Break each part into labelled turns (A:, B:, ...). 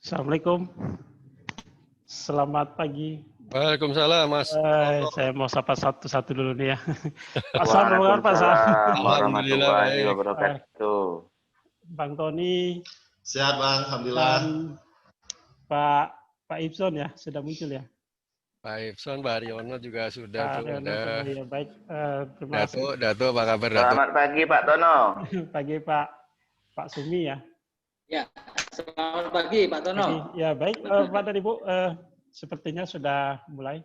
A: Assalamualaikum. Selamat pagi.
B: Waalaikumsalam, Mas.
A: Saya mau sapa satu-satu dulu nih ya. Pak Sam, apa kabar Pak Sam?
C: Waalaikumsalam warahmatullahi wabarakatuh.
A: Bang Tony.
D: Sehat Bang, alhamdulillah.
A: Dan Pak Ibson ya, sudah muncul ya.
B: Pak Ibson, Pak Haryono juga sudah.
A: Ya, baik. Terima kasih.
B: Dato, apa kabar Dato?
C: Selamat pagi Pak Tono.
A: Pagi Pak Sumi ya.
E: Ya, selamat pagi Pak Tono.
A: Ya baik, Pak dan Ibu, sepertinya sudah mulai,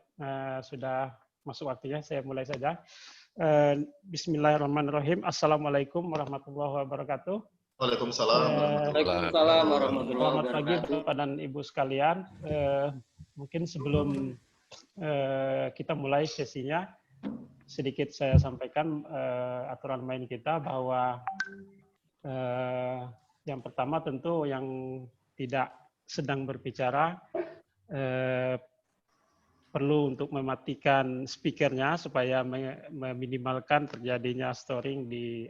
A: sudah masuk waktunya, saya mulai saja. Bismillahirrahmanirrahim. Assalamualaikum warahmatullahi wabarakatuh.
D: Waalaikumsalam.
E: Waalaikumsalam warahmatullahi
A: Selamat pagi
E: wabarakatuh.
A: Bapak dan Ibu sekalian. Mungkin sebelum kita mulai sesinya, sedikit saya sampaikan aturan main kita bahwa yang pertama tentu yang tidak sedang berbicara perlu untuk mematikan speakernya supaya meminimalkan terjadinya storing di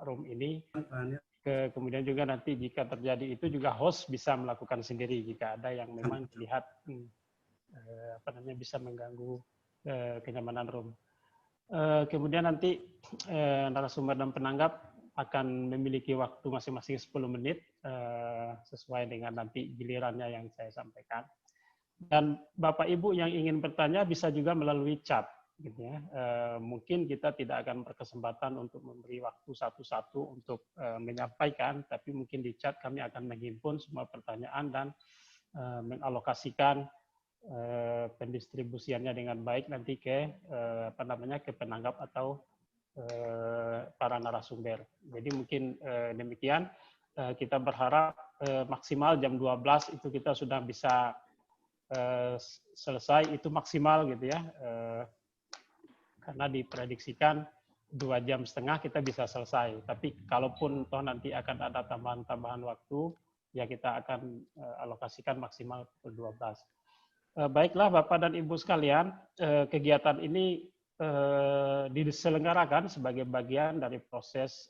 A: room ini. Kemudian juga nanti jika terjadi itu juga host bisa melakukan sendiri jika ada yang memang dilihat bisa mengganggu kenyamanan room. Kemudian nanti narasumber dan penanggap akan memiliki waktu masing-masing 10 menit sesuai dengan nanti gilirannya yang saya sampaikan. Dan Bapak Ibu yang ingin bertanya bisa juga melalui chat, gitu ya. Mungkin kita tidak akan berkesempatan untuk memberi waktu satu-satu untuk menyampaikan, tapi mungkin di chat kami akan menghimpun semua pertanyaan dan mengalokasikan pendistribusiannya dengan baik nanti ke ke penanggap atau para narasumber. Jadi mungkin demikian, kita berharap maksimal jam 12 itu kita sudah bisa selesai, itu maksimal gitu ya, karena diprediksikan 2,5 jam kita bisa selesai. Tapi kalaupun toh nanti akan ada tambahan waktu, ya kita akan alokasikan maksimal pukul 12. Baiklah Bapak dan Ibu sekalian, kegiatan ini diselenggarakan sebagai bagian dari proses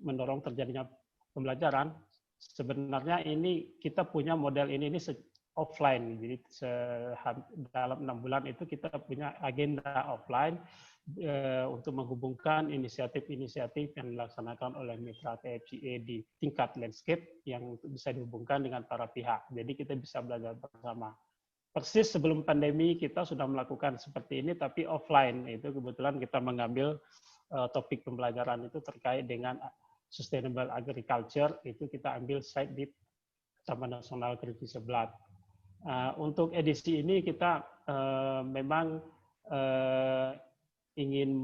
A: mendorong terjadinya pembelajaran. Sebenarnya ini kita punya model ini offline, jadi dalam 6 bulan itu kita punya agenda offline untuk menghubungkan inisiatif-inisiatif yang dilaksanakan oleh mitra TFCA di tingkat landscape yang bisa dihubungkan dengan para pihak. Jadi kita bisa belajar bersama. Persis sebelum pandemi kita sudah melakukan seperti ini, tapi offline. Itu kebetulan kita mengambil topik pembelajaran itu terkait dengan sustainable agriculture. Itu kita ambil site di Taman Nasional Kerinci Seblat. Untuk edisi ini kita memang ingin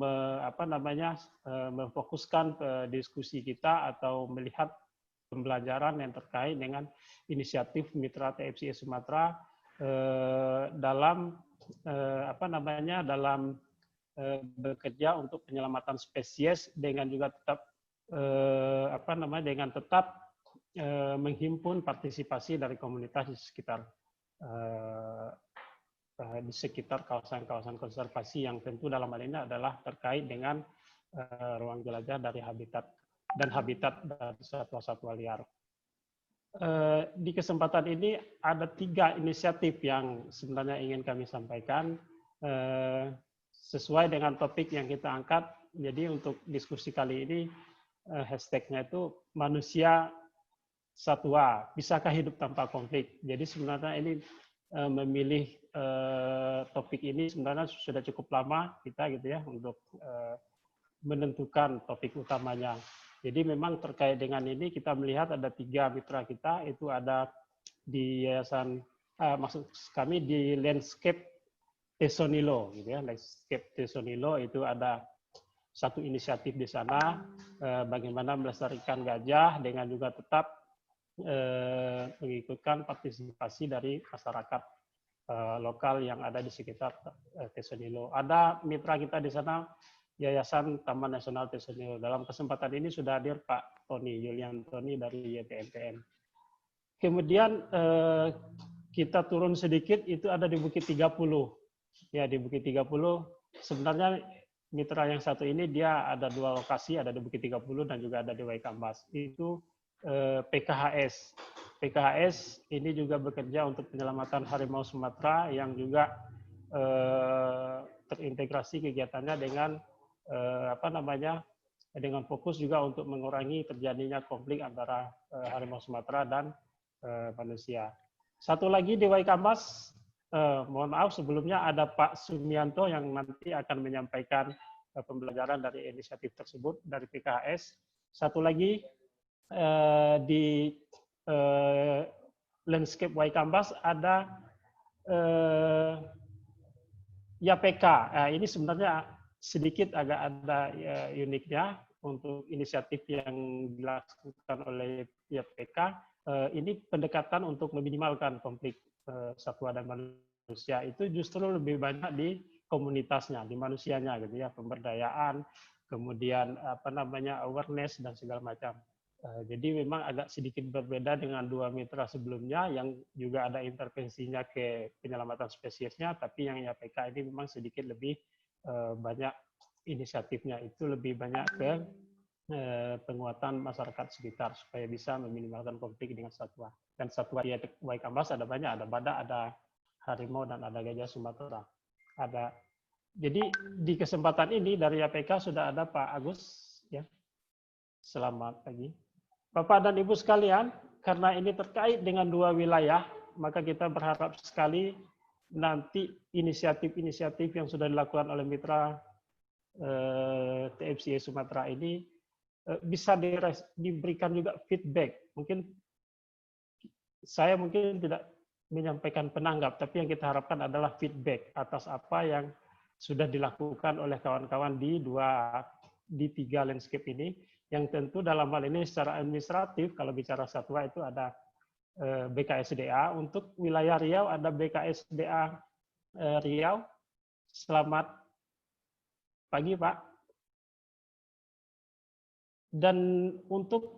A: memfokuskan diskusi kita atau melihat pembelajaran yang terkait dengan inisiatif mitra TFCA Sumatera dalam dalam bekerja untuk penyelamatan spesies dengan juga tetap dengan tetap menghimpun partisipasi dari komunitas di sekitar kawasan-kawasan konservasi yang tentu dalam hal ini adalah terkait dengan ruang jelajah dari habitat dari satwa-satwa liar. Di kesempatan ini ada 3 inisiatif yang sebenarnya ingin kami sampaikan sesuai dengan topik yang kita angkat. Jadi untuk diskusi kali ini hashtagnya itu manusia satwa, bisakah hidup tanpa konflik? Jadi sebenarnya ini memilih topik ini sebenarnya sudah cukup lama kita gitu ya untuk menentukan topik utamanya. Jadi memang terkait dengan ini kita melihat ada 3 mitra kita, itu ada di yayasan maksud kami di Landscape Tesonilo gitu ya. Landscape Tesonilo itu ada satu inisiatif di sana bagaimana melestarikan gajah dengan juga tetap mengikutkan partisipasi dari masyarakat lokal yang ada di sekitar Tesonilo. Ada mitra kita di sana Yayasan Taman Nasional Tesonilo. Dalam kesempatan ini sudah hadir Pak Tony Julian Tony dari YTNTN. Kemudian kita turun sedikit, itu ada di Bukit 30. Ya, di Bukit 30 sebenarnya mitra yang satu ini dia ada 2 lokasi, ada di Bukit 30 dan juga ada di Waikambas. Itu PKHS. PKHS ini juga bekerja untuk penyelamatan harimau Sumatera yang juga terintegrasi kegiatannya dengan dengan fokus juga untuk mengurangi terjadinya konflik antara harimau Sumatera dan manusia. Satu lagi di Waikambas, mohon maaf sebelumnya ada Pak Sumianto yang nanti akan menyampaikan pembelajaran dari inisiatif tersebut dari PKHS. Satu lagi di Landscape Waikambas ada YAPK. Ini sebenarnya sedikit agak ada uniknya untuk inisiatif yang dilakukan oleh YAPK. Ini pendekatan untuk meminimalkan konflik satwa dan manusia itu justru lebih banyak di komunitasnya, di manusianya gitu ya, pemberdayaan, kemudian awareness dan segala macam. Jadi memang agak sedikit berbeda dengan 2 mitra sebelumnya yang juga ada intervensinya ke penyelamatan spesiesnya, tapi yang YAPK ini memang sedikit lebih banyak inisiatifnya, itu lebih banyak ke penguatan masyarakat sekitar supaya bisa meminimalkan konflik dengan satwa. Dan satwa di Waikambas ada banyak, ada badak, ada harimau, dan ada gajah Sumatera. Ada. Jadi di kesempatan ini dari YAPK sudah ada Pak Agus, ya. Selamat pagi. Bapak dan Ibu sekalian, karena ini terkait dengan 2 wilayah, maka kita berharap sekali nanti inisiatif-inisiatif yang sudah dilakukan oleh mitra TFCA Sumatera ini bisa diberikan juga feedback. Saya mungkin tidak menyampaikan penanggap, tapi yang kita harapkan adalah feedback atas apa yang sudah dilakukan oleh kawan-kawan di 3 landscape ini, yang tentu dalam hal ini secara administratif, kalau bicara satwa itu ada BKSDA, untuk wilayah Riau ada BKSDA Riau. Selamat pagi Pak. Dan untuk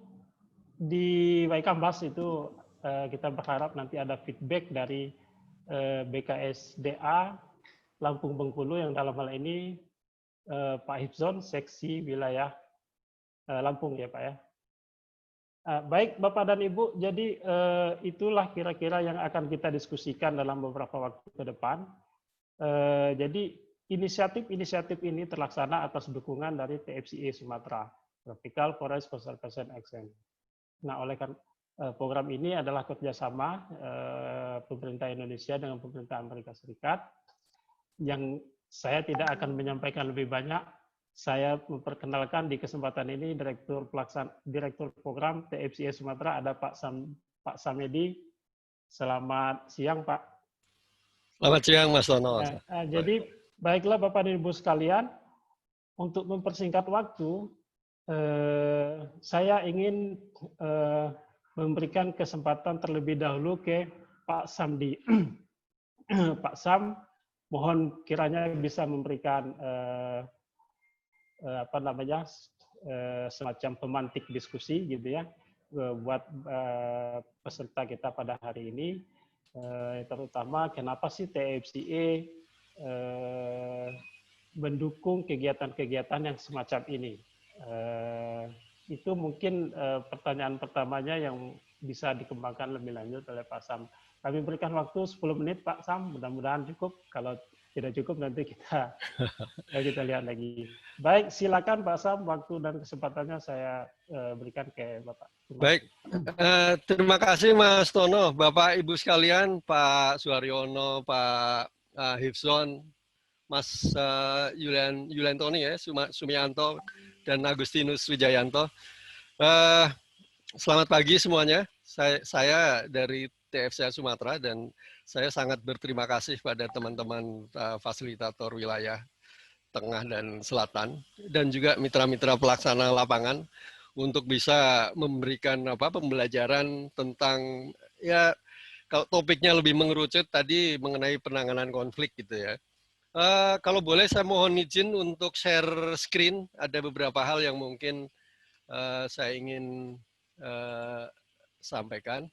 A: di Waikambas itu kita berharap nanti ada feedback dari BKSDA Lampung Bengkulu yang dalam hal ini Pak Hipzon, seksi wilayah Lampung ya Pak ya. Baik Bapak dan Ibu, jadi itulah kira-kira yang akan kita diskusikan dalam beberapa waktu ke depan. Jadi inisiatif-inisiatif ini terlaksana atas dukungan dari TFCA Sumatera, Tropical Forest Conservation Action. Nah, oleh karena program ini adalah kerjasama pemerintah Indonesia dengan pemerintah Amerika Serikat, yang saya tidak akan menyampaikan lebih banyak. Saya memperkenalkan di kesempatan ini Direktur Program TFCA Sumatera ada Pak Samedi. Selamat siang Pak.
B: Selamat siang Mas Tono.
A: Jadi baiklah Bapak dan Ibu sekalian, untuk mempersingkat waktu, saya ingin memberikan kesempatan terlebih dahulu ke Pak Samdi. Pak Sam, mohon kiranya bisa memberikan semacam pemantik diskusi gitu ya buat peserta kita pada hari ini, terutama kenapa sih TFCA mendukung kegiatan-kegiatan yang semacam ini. Itu mungkin pertanyaan pertamanya yang bisa dikembangkan lebih lanjut oleh Pak Sam. Kami berikan waktu 10 menit Pak Sam, mudah-mudahan cukup. Kalau tidak cukup nanti kita lihat lagi. Baik, silakan Pak Sam, waktu dan kesempatannya saya berikan ke Bapak.
B: Baik, terima kasih Mas Tono, Bapak Ibu sekalian, Pak Suharyono, Pak Hifzon, Mas Yuliantoni ya, Sumianto, dan Agustinus Wijayanto. Selamat pagi semuanya. Saya dari TFCA Sumatera dan saya sangat berterima kasih pada teman-teman fasilitator wilayah Tengah dan Selatan dan juga mitra-mitra pelaksana lapangan untuk bisa memberikan pembelajaran tentang ya kalau topiknya lebih mengerucut tadi mengenai penanganan konflik gitu ya. Kalau boleh saya mohon izin untuk share screen, ada beberapa hal yang mungkin saya ingin sampaikan.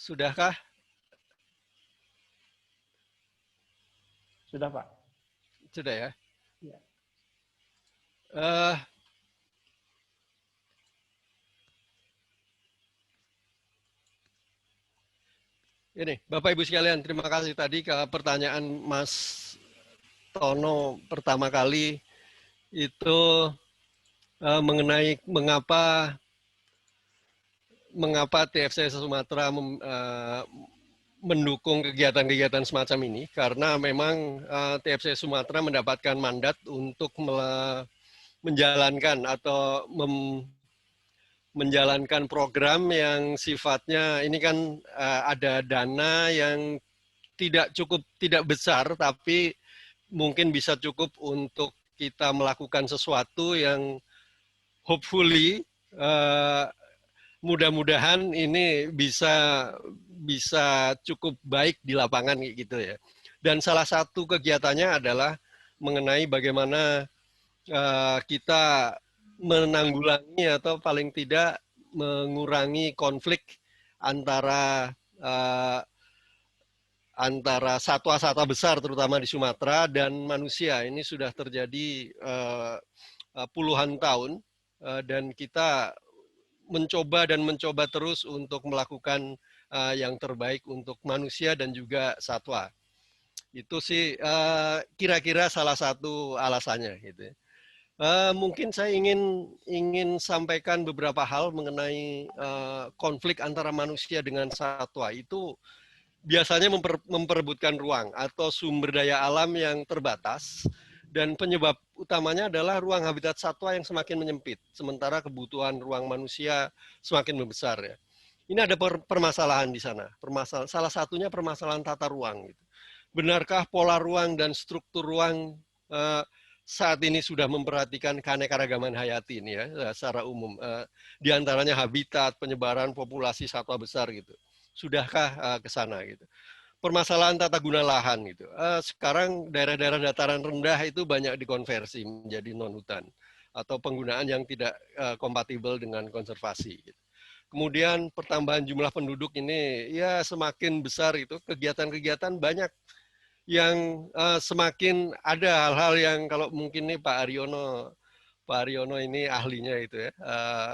B: Sudahkah?
A: Sudah, Pak.
B: Sudah ya.
A: Ya.
B: Ini, Bapak Ibu sekalian, terima kasih tadi ke pertanyaan Mas Tono pertama kali itu mengenai mengapa TFC Sumatera mendukung kegiatan-kegiatan semacam ini, karena memang TFC Sumatera mendapatkan mandat untuk menjalankan atau menjalankan program yang sifatnya ini kan ada dana yang tidak besar, tapi mungkin bisa cukup untuk kita melakukan sesuatu yang hopefully mudah-mudahan ini bisa cukup baik di lapangan gitu ya. Dan salah satu kegiatannya adalah mengenai bagaimana kita menanggulangi atau paling tidak mengurangi konflik antara satwa-satwa besar terutama di Sumatera dan manusia. Ini sudah terjadi puluhan tahun dan kita mencoba terus untuk melakukan yang terbaik untuk manusia dan juga satwa. Itu sih kira-kira salah satu alasannya gitu. Mungkin saya ingin sampaikan beberapa hal mengenai konflik antara manusia dengan satwa. Itu biasanya memperebutkan ruang atau sumber daya alam yang terbatas. Dan penyebab utamanya adalah ruang habitat satwa yang semakin menyempit, sementara kebutuhan ruang manusia semakin membesar ya. Ini ada permasalahan di sana. Salah satunya permasalahan tata ruang. Gitu. Benarkah pola ruang dan struktur ruang saat ini sudah memperhatikan keanekaragaman hayati ini ya secara umum? Di antaranya habitat, penyebaran populasi satwa besar gitu. Sudahkah ke sana gitu? Permasalahan tata guna lahan gitu. Sekarang daerah-daerah dataran rendah itu banyak dikonversi menjadi non-hutan atau penggunaan yang tidak kompatibel dengan konservasi. Gitu. Kemudian pertambahan jumlah penduduk ini ya semakin besar itu kegiatan-kegiatan banyak yang semakin ada hal-hal yang kalau mungkin nih Pak Aryono ini ahlinya itu ya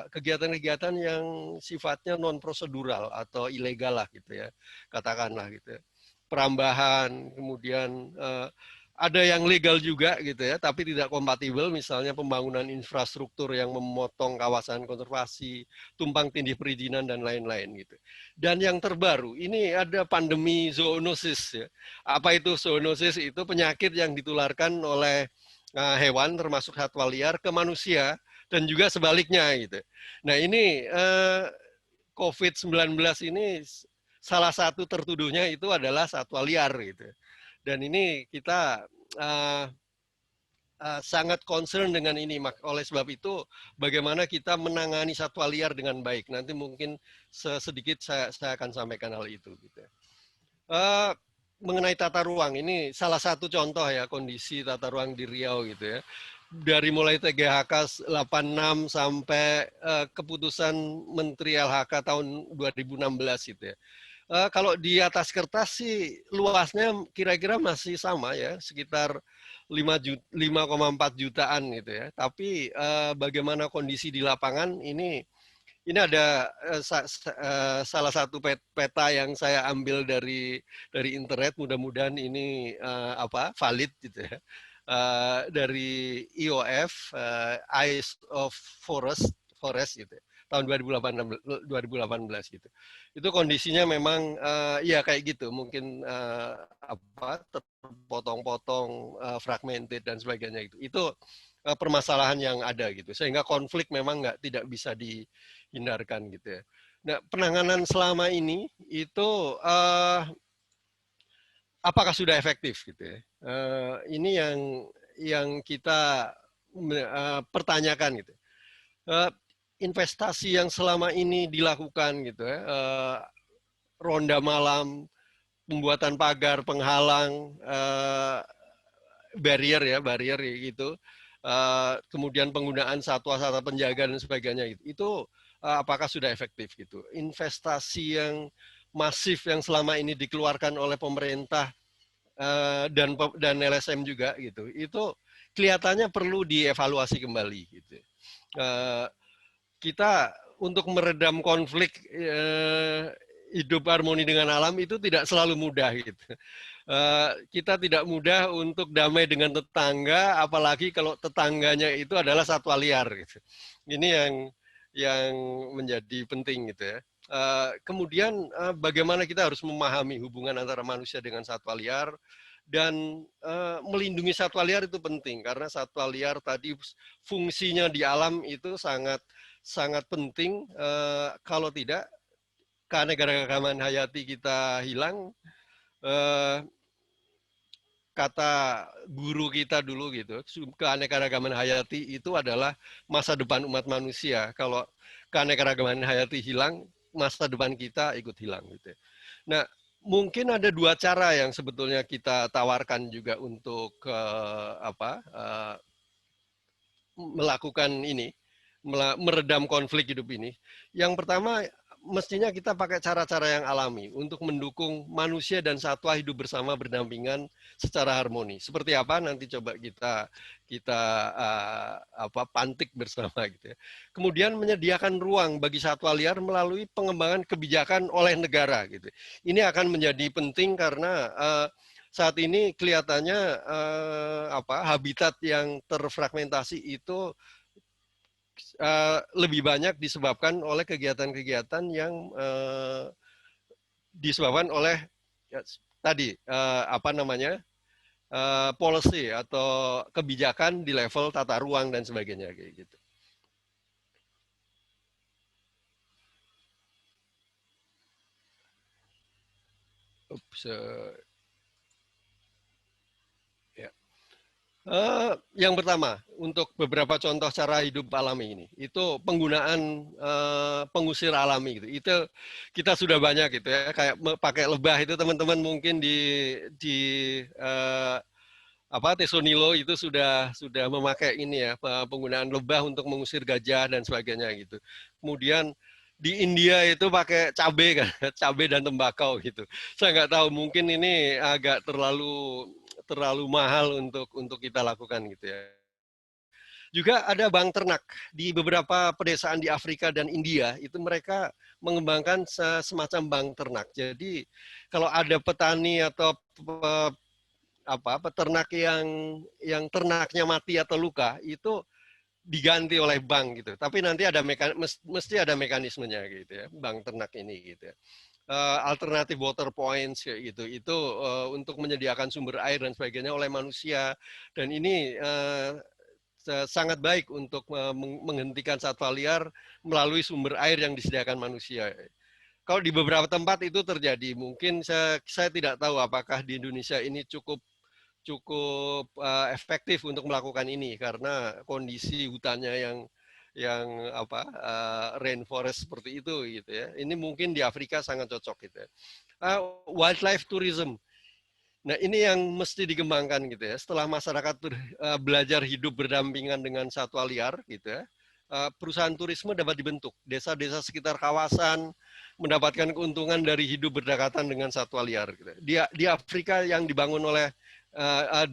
B: kegiatan-kegiatan yang sifatnya non prosedural atau ilegal lah gitu ya katakanlah gitu ya. Perambahan, kemudian ada yang legal juga gitu ya, tapi tidak kompatibel, misalnya pembangunan infrastruktur yang memotong kawasan konservasi, tumpang tindih perizinan dan lain-lain gitu. Dan yang terbaru, ini ada pandemi zoonosis ya. Apa itu zoonosis? Itu penyakit yang ditularkan oleh hewan termasuk satwa liar ke manusia dan juga sebaliknya gitu. Nah ini COVID-19 ini salah satu tertuduhnya itu adalah satwa liar gitu. Dan ini kita sangat concern dengan ini. Oleh sebab itu bagaimana kita menangani satwa liar dengan baik. Nanti mungkin sedikit saya akan sampaikan hal itu gitu. Mengenai tata ruang ini salah satu contoh ya kondisi tata ruang di Riau gitu ya. Dari mulai TGHK 86 sampai keputusan Menteri LHK tahun 2016 gitu ya. Kalau di atas kertas sih luasnya kira-kira masih sama ya, sekitar 5,4 jutaan gitu ya. Tapi bagaimana kondisi di lapangan ini ini ada salah satu peta yang saya ambil dari internet. Mudah-mudahan ini valid gitu ya. Dari IOF, Eyes of Forest gitu ya, tahun 2018 gitu. Itu kondisinya memang ya kayak gitu, mungkin terpotong-potong, fragmented dan sebagainya gitu. Itu permasalahan yang ada gitu, sehingga konflik memang tidak bisa dihindarkan gitu ya. Nah, penanganan selama ini itu apakah sudah efektif gitu ya? Ini yang kita pertanyakan gitu. Investasi yang selama ini dilakukan gitu ya, ronda malam, pembuatan pagar penghalang, barrier gitu, kemudian penggunaan satwa-satwa penjaga dan sebagainya itu apakah sudah efektif gitu? Investasi yang masif yang selama ini dikeluarkan oleh pemerintah dan LSM juga gitu, itu kelihatannya perlu dievaluasi kembali gitu. Kita untuk meredam konflik hidup harmoni dengan alam itu tidak selalu mudah gitu. Kita tidak mudah untuk damai dengan tetangga, apalagi kalau tetangganya itu adalah satwa liar gitu. Ini yang menjadi penting gitu ya. Kemudian bagaimana kita harus memahami hubungan antara manusia dengan satwa liar, dan melindungi satwa liar itu penting, karena satwa liar tadi fungsinya di alam itu sangat penting. Kalau tidak, keanekaragaman hayati kita hilang. Kata guru kita dulu gitu, keanekaragaman hayati itu adalah masa depan umat manusia. Kalau keanekaragaman hayati hilang, masa depan kita ikut hilang gitu. Nah, mungkin ada dua cara yang sebetulnya kita tawarkan juga untuk melakukan ini, meredam konflik hidup ini. Yang pertama, mestinya kita pakai cara-cara yang alami untuk mendukung manusia dan satwa hidup bersama berdampingan secara harmoni. Seperti apa nanti coba kita pantik bersama gitu ya. Kemudian menyediakan ruang bagi satwa liar melalui pengembangan kebijakan oleh negara gitu. Ini akan menjadi penting karena saat ini kelihatannya habitat yang terfragmentasi itu lebih banyak disebabkan oleh kegiatan-kegiatan yang disebabkan oleh policy atau kebijakan di level tata ruang dan sebagainya kayak gitu. Yang pertama, untuk beberapa contoh cara hidup alami ini, itu penggunaan pengusir alami gitu. Itu kita sudah banyak gitu ya, kayak pakai lebah itu teman-teman mungkin di Tesonilo itu sudah memakai ini ya, penggunaan lebah untuk mengusir gajah dan sebagainya gitu. Kemudian di India itu pakai cabai kan, cabai dan tembakau gitu. Saya nggak tahu, mungkin ini agak terlalu mahal untuk kita lakukan gitu ya. Juga ada bank ternak di beberapa pedesaan di Afrika dan India, itu mereka mengembangkan semacam bank ternak. Jadi kalau ada petani atau peternak yang ternaknya mati atau luka, itu diganti oleh bank gitu. Tapi nanti mesti ada mekanismenya gitu ya, bank ternak ini gitu ya. Alternative water points kayak gitu, itu untuk menyediakan sumber air dan sebagainya oleh manusia, dan ini sangat baik untuk menghentikan satwa liar melalui sumber air yang disediakan manusia. Kalau di beberapa tempat itu terjadi, mungkin saya tidak tahu apakah di Indonesia ini cukup efektif untuk melakukan ini, karena kondisi hutannya yang rainforest seperti itu gitu ya. Ini mungkin di Afrika sangat cocok gitu ya. Wildlife tourism. Nah, ini yang mesti dikembangkan gitu ya. Setelah masyarakat belajar hidup berdampingan dengan satwa liar gitu ya, perusahaan turisme dapat dibentuk. Desa-desa sekitar kawasan mendapatkan keuntungan dari hidup berdekatan dengan satwa liar gitu. Di Afrika yang dibangun oleh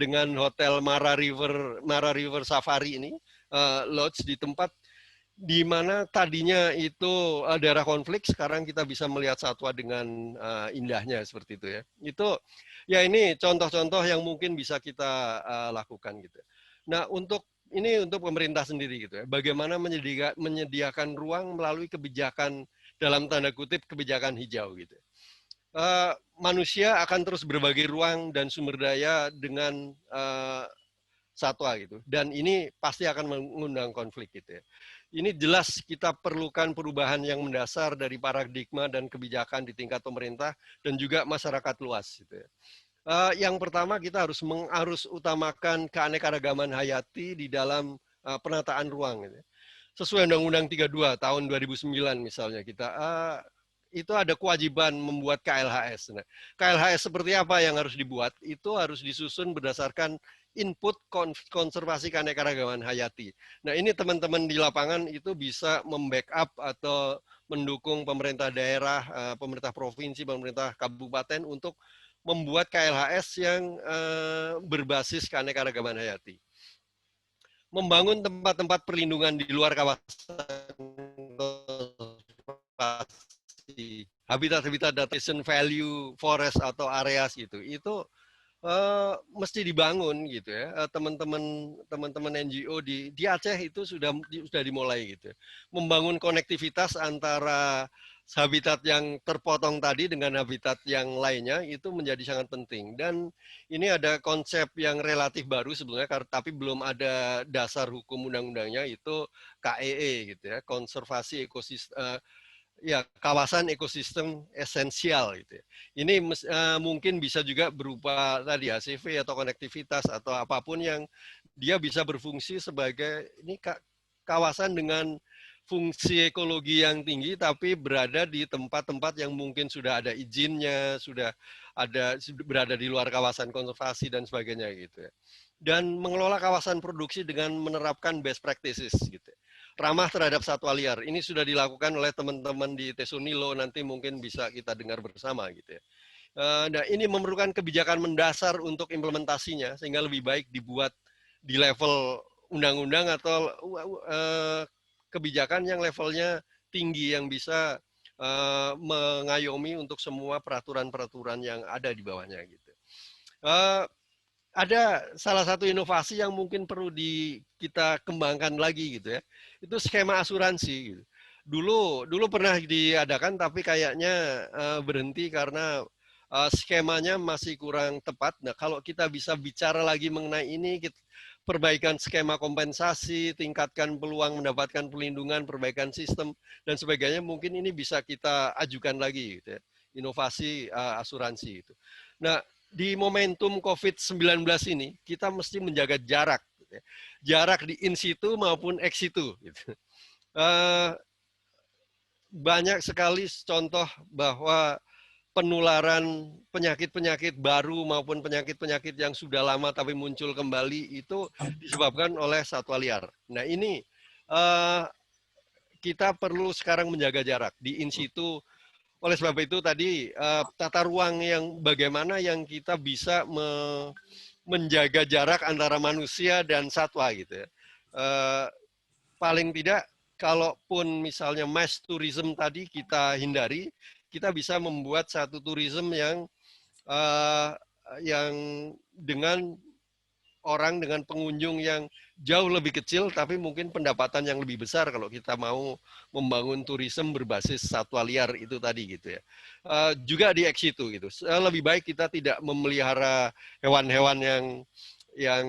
B: dengan hotel Mara River Safari ini, lodge di tempat di mana tadinya itu daerah konflik, sekarang kita bisa melihat satwa dengan indahnya seperti itu ya. Itu ya ini contoh-contoh yang mungkin bisa kita lakukan gitu. Nah, untuk pemerintah sendiri gitu ya. Bagaimana menyediakan ruang melalui kebijakan dalam tanda kutip kebijakan hijau gitu. Manusia akan terus berbagi ruang dan sumber daya dengan satwa gitu. Dan ini pasti akan mengundang konflik gitu ya. Ini jelas kita perlukan perubahan yang mendasar dari paradigma dan kebijakan di tingkat pemerintah dan juga masyarakat luas gitu ya. Yang pertama kita harus utamakan keanekaragaman hayati di dalam penataan ruang gitu ya. Sesuai Undang-Undang 32 tahun 2009 misalnya kita itu ada kewajiban membuat KLHS. Nah, KLHS seperti apa yang harus dibuat? Itu harus disusun berdasarkan input konservasi keanekaragaman hayati. Nah, ini teman-teman di lapangan itu bisa membackup atau mendukung pemerintah daerah, pemerintah provinsi, pemerintah kabupaten untuk membuat KLHS yang berbasis keanekaragaman hayati. Membangun tempat-tempat perlindungan di luar kawasan habitat-habitat adaptation value forest atau areas gitu, itu mesti dibangun gitu ya. Teman-teman NGO di Aceh itu sudah dimulai gitu ya. Membangun konektivitas antara habitat yang terpotong tadi dengan habitat yang lainnya itu menjadi sangat penting. Dan ini ada konsep yang relatif baru sebetulnya, tapi belum ada dasar hukum undang-undangnya, itu KEE gitu ya, konservasi ekosistem. Ya, kawasan ekosistem esensial gitu ya. Ini mungkin bisa juga berupa tadi ACV atau konektivitas atau apapun yang dia bisa berfungsi sebagai ini kawasan dengan fungsi ekologi yang tinggi tapi berada di tempat-tempat yang mungkin sudah ada izinnya, berada di luar kawasan konservasi dan sebagainya gitu ya. Dan mengelola kawasan produksi dengan menerapkan best practices gitu ya. Ramah terhadap satwa liar. Ini sudah dilakukan oleh teman-teman di Tesonilo, nanti mungkin bisa kita dengar bersama gitu ya. Nah, ini memerlukan kebijakan mendasar untuk implementasinya sehingga lebih baik dibuat di level undang-undang atau kebijakan yang levelnya tinggi yang bisa mengayomi untuk semua peraturan-peraturan yang ada di bawahnya gitu. Ada salah satu inovasi yang mungkin perlu kita kembangkan lagi gitu ya. Itu skema asuransi gitu. Dulu pernah diadakan tapi kayaknya berhenti karena skemanya masih kurang tepat. Nah, kalau kita bisa bicara lagi mengenai ini, perbaikan skema kompensasi, tingkatkan peluang mendapatkan perlindungan, perbaikan sistem dan sebagainya, mungkin ini bisa kita ajukan lagi gitu ya. Inovasi asuransi itu. Nah, di momentum COVID-19 ini, kita mesti menjaga jarak. Gitu ya. Jarak di in situ maupun ex situ. Gitu. Banyak sekali contoh bahwa penularan penyakit-penyakit baru maupun penyakit-penyakit yang sudah lama tapi muncul kembali itu disebabkan oleh satwa liar. Nah, ini kita perlu sekarang menjaga jarak di in situ. Oleh sebab itu tadi tata ruang yang bagaimana yang kita bisa menjaga jarak antara manusia dan satwa gitu ya. Paling tidak kalaupun misalnya mass tourism tadi kita hindari, kita bisa membuat satu tourism yang dengan orang dengan pengunjung yang jauh lebih kecil tapi mungkin pendapatan yang lebih besar kalau kita mau membangun tourism berbasis satwa liar itu tadi gitu ya. Juga di ex situ gitu. Lebih baik kita tidak memelihara hewan-hewan yang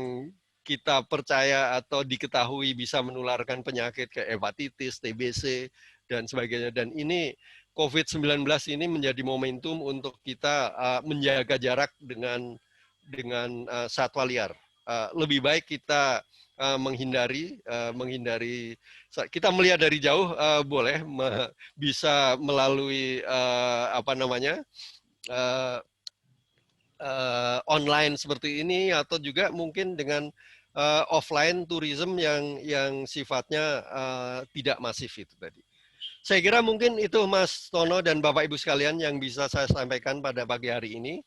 B: kita percaya atau diketahui bisa menularkan penyakit kayak hepatitis, TBC dan sebagainya. Dan ini COVID-19 ini menjadi momentum untuk kita menjaga jarak dengan satwa liar. Lebih baik kita menghindari kita melihat dari jauh boleh bisa melalui online seperti ini atau juga mungkin dengan offline tourism yang sifatnya tidak masif itu tadi. Saya kira mungkin itu Mas Tono dan Bapak Ibu sekalian yang bisa saya sampaikan pada pagi hari ini.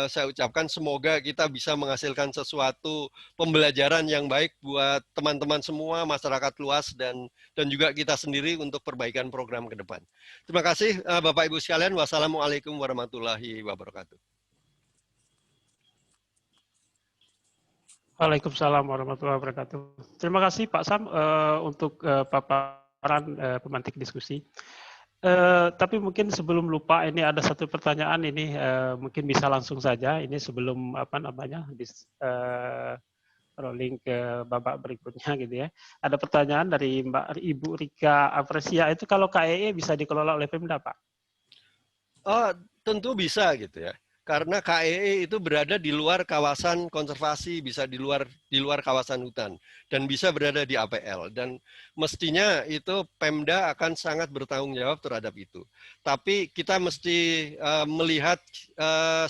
B: Saya ucapkan semoga kita bisa menghasilkan sesuatu pembelajaran yang baik buat teman-teman semua, masyarakat luas, dan juga kita sendiri untuk perbaikan program ke depan. Terima kasih Bapak Ibu sekalian. Wassalamualaikum warahmatullahi wabarakatuh.
A: Waalaikumsalam warahmatullahi wabarakatuh. Terima kasih Pak Sam untuk paparan pemantik diskusi. Tapi mungkin sebelum lupa, ini ada satu pertanyaan ini mungkin bisa langsung saja. Ini sebelum rolling ke babak berikutnya gitu ya. Ada pertanyaan dari Ibu Rika Apresia. Itu kalau KEE bisa dikelola oleh Pemda, Pak?
B: Oh, tentu bisa gitu ya. Karena KEE itu berada di luar kawasan konservasi, bisa di luar kawasan hutan, dan bisa berada di APL. Dan mestinya itu Pemda akan sangat bertanggung jawab terhadap itu. Tapi kita mesti melihat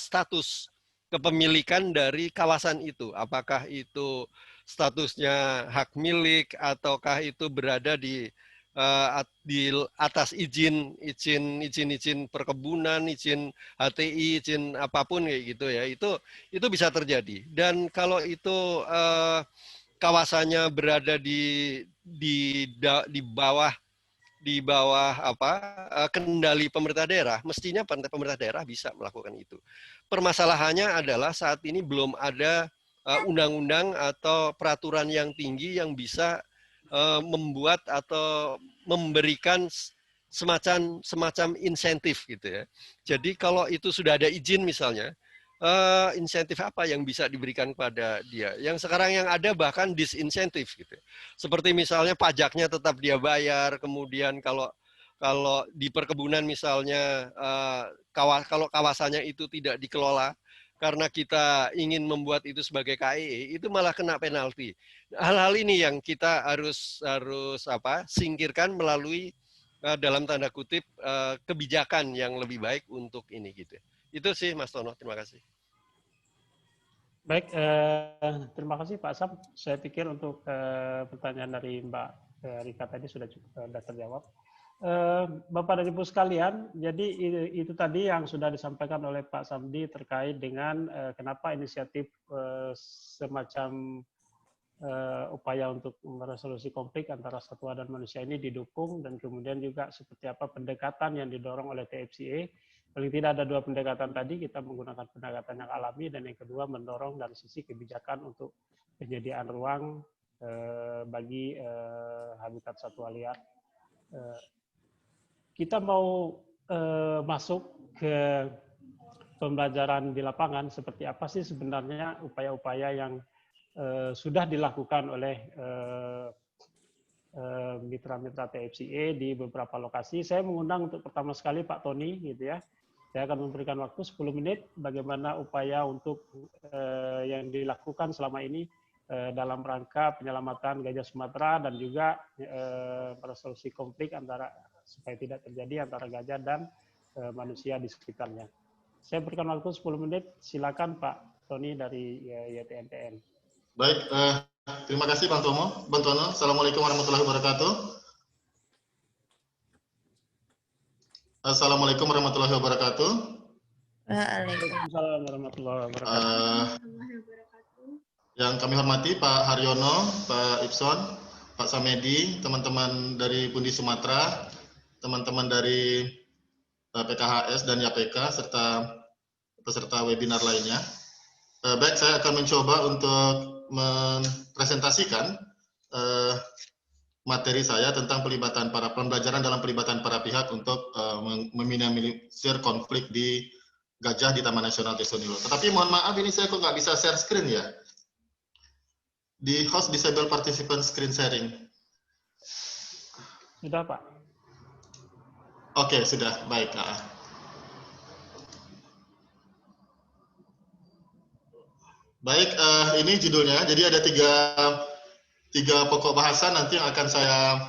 B: status kepemilikan dari kawasan itu. Apakah itu statusnya hak milik, ataukah itu berada di atas izin perkebunan, izin HTI, izin apapun kayak gitu ya, itu bisa terjadi. Dan kalau itu kawasannya berada di bawah kendali pemerintah daerah, mestinya pemerintah daerah bisa melakukan itu. Permasalahannya adalah saat ini belum ada undang-undang atau peraturan yang tinggi yang bisa membuat atau memberikan semacam insentif gitu ya. Jadi kalau itu sudah ada izin misalnya, insentif apa yang bisa diberikan kepada dia? Yang sekarang yang ada bahkan disinsentif gitu. Seperti misalnya pajaknya tetap dia bayar, kemudian kalau di perkebunan misalnya kalau kawasannya itu tidak dikelola karena kita ingin membuat itu sebagai KEE, itu malah kena penalti. Hal-hal ini yang kita harus singkirkan melalui dalam tanda kutip kebijakan yang lebih baik untuk ini gitu. Itu sih Mas Tono, terima kasih.
A: Baik, terima kasih Pak Sam. Saya pikir untuk pertanyaan dari Mbak Rika tadi sudah terjawab. Bapak dan Ibu sekalian, jadi itu tadi yang sudah disampaikan oleh Pak Samdi terkait dengan kenapa inisiatif semacam upaya untuk meresolusi konflik antara satwa dan manusia ini didukung, dan kemudian juga seperti apa pendekatan yang didorong oleh TFCA. Paling tidak ada dua pendekatan tadi, kita menggunakan pendekatan yang alami, dan yang kedua mendorong dari sisi kebijakan untuk penyediaan ruang bagi habitat satwa liar. Kita mau masuk ke pembelajaran di lapangan, seperti apa sih sebenarnya upaya-upaya yang sudah dilakukan oleh mitra-mitra TFCA di beberapa lokasi. Saya mengundang untuk pertama sekali Pak Tony, gitu ya. Saya akan memberikan waktu 10 menit bagaimana upaya untuk yang dilakukan selama ini dalam rangka penyelamatan gajah Sumatera dan juga resolusi konflik supaya tidak terjadi antara gajah dan manusia di sekitarnya. Saya berikan waktu 10 menit. Silakan Pak Tony dari YTNTN.
D: Baik, terima kasih Bang Tono. Assalamualaikum warahmatullahi wabarakatuh. Assalamualaikum warahmatullahi wabarakatuh.
A: Waalaikumsalam warahmatullahi wabarakatuh.
D: Yang kami hormati Pak Haryono, Pak Ibson, Pak Samedi, teman-teman dari Pundi Sumatera, teman-teman dari PKHS dan YAPK, serta peserta webinar lainnya. Baik, saya akan mencoba untuk mempresentasikan materi saya tentang pembelajaran dalam pelibatan para pihak untuk meminimalisir konflik di gajah di Taman Nasional Tesonilo. Tetapi mohon maaf, ini saya kok nggak bisa share screen ya. Di host disable participant screen sharing.
A: Sudah Pak.
D: Oke, sudah. Baik. Baik, ini judulnya. Jadi ada tiga pokok bahasan nanti yang akan saya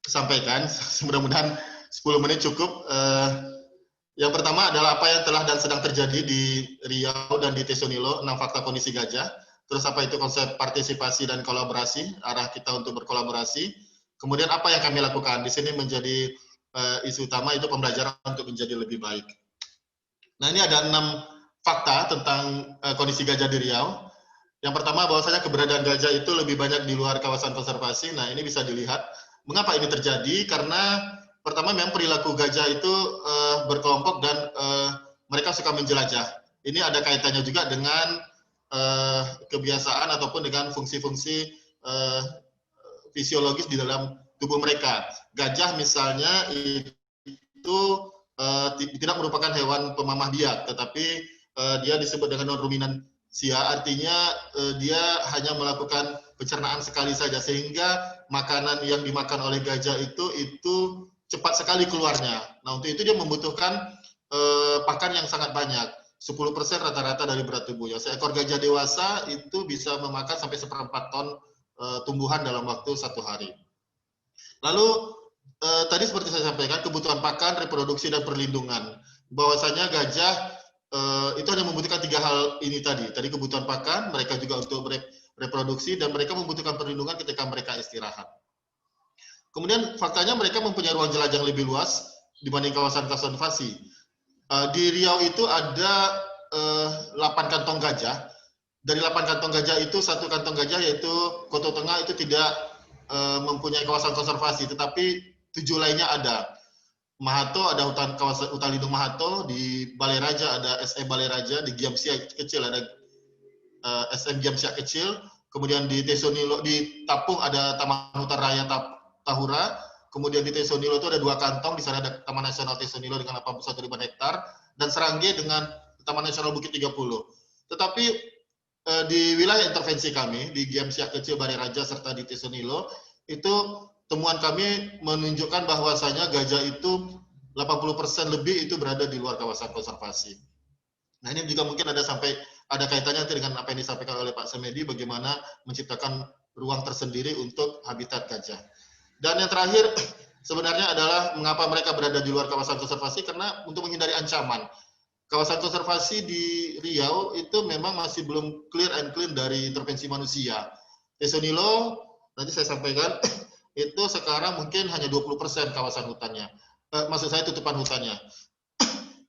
D: sampaikan. Mudah-mudahan 10 menit cukup. Yang pertama adalah apa yang telah dan sedang terjadi di Riau dan di Tesonilo, 6 fakta kondisi gajah. Terus apa itu konsep partisipasi dan kolaborasi, arah kita untuk berkolaborasi. Kemudian apa yang kami lakukan. Di sini menjadi isu utama itu pembelajaran untuk menjadi lebih baik. Nah, ini ada 6 fakta tentang kondisi gajah di Riau. Yang pertama, bahwasanya keberadaan gajah itu lebih banyak di luar kawasan konservasi. Nah, ini bisa dilihat. Mengapa ini terjadi? Karena pertama memang perilaku gajah itu berkelompok dan mereka suka menjelajah. Ini ada kaitannya juga dengan kebiasaan ataupun dengan fungsi-fungsi fisiologis di dalam tubuh mereka. Gajah misalnya itu tidak merupakan hewan pemamah biak, tetapi dia disebut dengan non-ruminansia, artinya dia hanya melakukan pencernaan sekali saja, sehingga makanan yang dimakan oleh gajah itu cepat sekali keluarnya. Nah, untuk itu dia membutuhkan pakan yang sangat banyak, 10% rata-rata dari berat tubuhnya. Seekor gajah dewasa itu bisa memakan sampai 1/4 ton tumbuhan dalam waktu 1 hari. Lalu tadi seperti saya sampaikan, kebutuhan pakan, reproduksi, dan perlindungan. Bahwasanya gajah itu hanya membutuhkan 3 hal ini tadi. Tadi kebutuhan pakan, mereka juga untuk reproduksi, dan mereka membutuhkan perlindungan ketika mereka istirahat. Kemudian faktanya mereka mempunyai ruang jelajah yang lebih luas dibanding kawasan konservasi. Di Riau itu ada 8 kantong gajah. Dari 8 kantong gajah itu, 1 kantong gajah yaitu Koto Tengah itu tidak mempunyai kawasan konservasi, tetapi 7 lainnya ada. Mahato ada hutan lindung Mahato, di Balai Raja ada SM Balai Raja, di Giamsia kecil ada SM Giamsia kecil, kemudian di Tesonilo, di Tapung ada Taman Hutan Raya Tahura, kemudian di Tesonilo itu ada 2 kantong, di sana ada Taman Nasional Tesonilo dengan 81.000 hektar, dan Serangge dengan Taman Nasional Bukit 30. Tetapi di wilayah intervensi kami, di Giamsia kecil, Balai Raja, serta di Tesonilo, itu temuan kami menunjukkan bahwasanya gajah itu 80% lebih itu berada di luar kawasan konservasi. Nah, ini juga mungkin ada kaitannya dengan apa yang disampaikan oleh Pak Semedi, bagaimana menciptakan ruang tersendiri untuk habitat gajah. Dan yang terakhir sebenarnya adalah mengapa mereka berada di luar kawasan konservasi, karena untuk menghindari ancaman. Kawasan konservasi di Riau itu memang masih belum clear and clean dari intervensi manusia. Tesonilo, nanti saya sampaikan, itu sekarang mungkin hanya 20% kawasan hutannya. Maksud saya tutupan hutannya.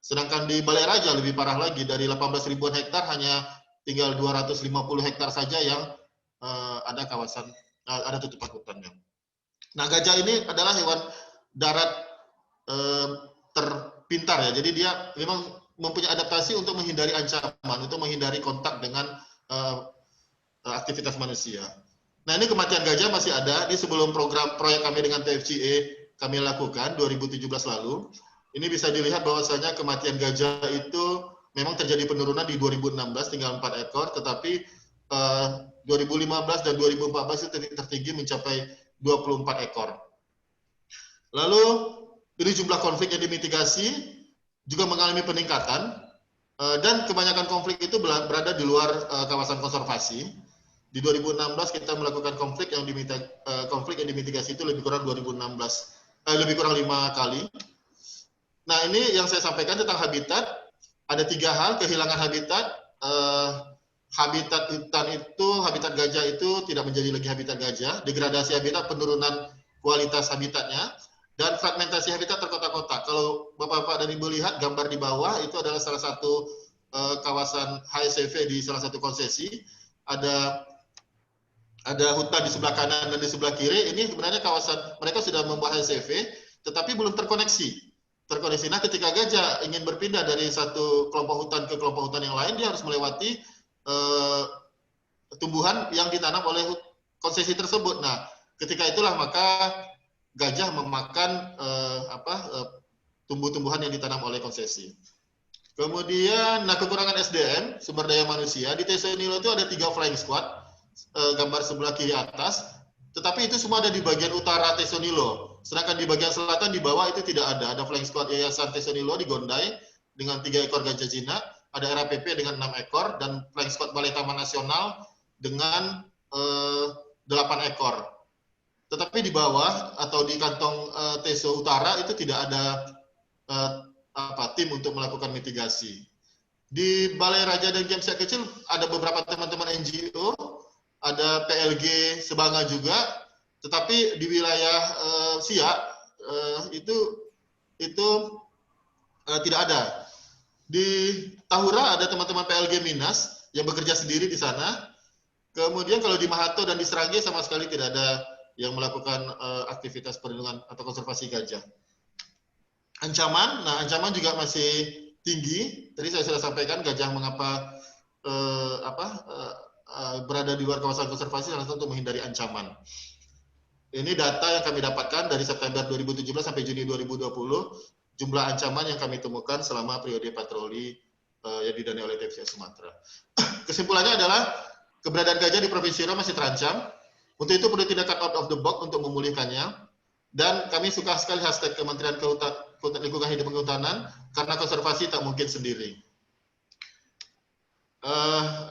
D: Sedangkan di Balai Raja lebih parah lagi, dari 18 ribuan hektar hanya tinggal 250 hektar saja yang ada tutupan hutannya. Nah, gajah ini adalah hewan darat terpintar ya. Jadi dia memang mempunyai adaptasi untuk menghindari ancaman, untuk menghindari kontak dengan aktivitas manusia. Nah, ini kematian gajah masih ada. Di sebelum proyek kami dengan TFCA kami lakukan 2017 lalu, ini bisa dilihat bahwasanya kematian gajah itu memang terjadi penurunan di 2016 tinggal 4 ekor, tetapi 2015 dan 2014 itu tertinggi mencapai 24 ekor. Lalu ini jumlah konflik yang dimitigasi juga mengalami peningkatan, dan kebanyakan konflik itu berada di luar kawasan konservasi. Di 2016 kita melakukan konflik yang dimitigasi itu lebih kurang 5 kali. Nah, ini yang saya sampaikan tentang habitat. Ada 3 hal: kehilangan habitat, habitat hutan itu, habitat gajah itu tidak menjadi lagi habitat gajah, degradasi habitat, penurunan kualitas habitatnya, dan fragmentasi habitat terkotak-kotak. Kalau Bapak-Bapak dan Ibu lihat gambar di bawah, itu adalah salah satu kawasan HSCV di salah satu konsesi. Ada hutan di sebelah kanan dan di sebelah kiri. Ini sebenarnya kawasan mereka sudah membuat HSCV, tetapi belum terkoneksi. Nah, ketika gajah ingin berpindah dari satu kelompok hutan ke kelompok hutan yang lain, dia harus melewati tumbuhan yang ditanam oleh konsesi tersebut. Nah, ketika itulah maka gajah memakan tumbuh-tumbuhan yang ditanam oleh konsesi. Kemudian, kekurangan SDM, sumber daya manusia. Di Tesonilo itu ada 3 flying squad, gambar sebelah kiri atas, tetapi itu semua ada di bagian utara Tesonilo. Sedangkan di bagian selatan di bawah itu tidak ada. Ada flying squad Yayasan Tesonilo di Gondai dengan 3 ekor gajah jinak, ada RAPP dengan 6 ekor, dan flying squad Balai Taman Nasional dengan 8 ekor. Tetapi di bawah atau di kantong Teso Utara itu tidak ada tim untuk melakukan mitigasi. Di Balai Raja dan Giamsia kecil ada beberapa teman-teman NGO, ada PLG Sebanga juga, tetapi di wilayah Siak itu itu tidak ada. Di Tahura ada teman-teman PLG Minas yang bekerja sendiri di sana. Kemudian kalau di Mahato dan di Srage sama sekali tidak ada yang melakukan aktivitas perlindungan atau konservasi gajah. Ancaman, nah ancaman juga masih tinggi. Tadi saya sudah sampaikan gajah mengapa berada di luar kawasan konservasi salah satu untuk menghindari ancaman. Ini data yang kami dapatkan dari September 2017 sampai Juni 2020, jumlah ancaman yang kami temukan selama periode patroli yang didanai oleh TFCA Sumatera. Kesimpulannya adalah keberadaan gajah di Provinsi Riau masih terancam. Untuk itu perlu tindakan out of the box untuk memulihkannya. Dan kami suka sekali hashtag Kementerian Lingkungan Hidup dan Kehutanan, karena konservasi tak mungkin sendiri.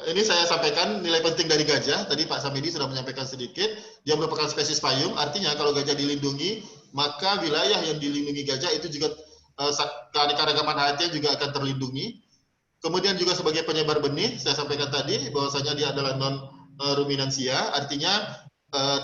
D: Ini saya sampaikan nilai penting dari gajah. Tadi Pak Samidi sudah menyampaikan sedikit. Dia merupakan spesies payung. Artinya kalau gajah dilindungi, maka wilayah yang dilindungi gajah itu juga keanekaragaman hayatnya juga akan terlindungi. Kemudian juga sebagai penyebar benih, saya sampaikan tadi bahwasanya dia adalah non ruminansia. Artinya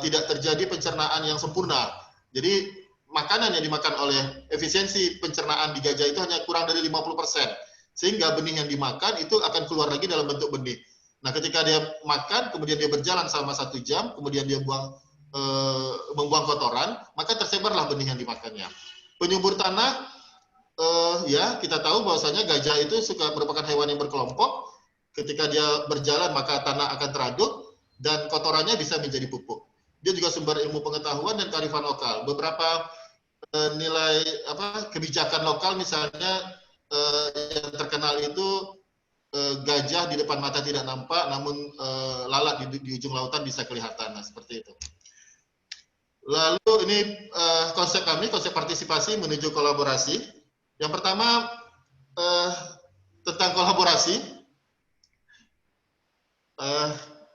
D: tidak terjadi pencernaan yang sempurna. Jadi makanan yang dimakan oleh efisiensi pencernaan di gajah itu hanya kurang dari 50%. Sehingga benih yang dimakan itu akan keluar lagi dalam bentuk benih. Nah, ketika dia makan, kemudian dia berjalan selama 1 jam, kemudian dia membuang kotoran, maka tersebarlah benih yang dimakannya. Penyubur tanah, ya kita tahu bahwasanya gajah itu merupakan hewan yang berkelompok. Ketika dia berjalan, maka tanah akan teraduk dan kotorannya bisa menjadi pupuk. Dia juga sumber ilmu pengetahuan dan kearifan lokal. Beberapa nilai kebijakan lokal misalnya yang terkenal itu gajah di depan mata tidak nampak, namun lalat di ujung lautan bisa kelihatan. Nah, seperti itu. Lalu ini konsep kami, konsep partisipasi menuju kolaborasi. Yang pertama tentang kolaborasi.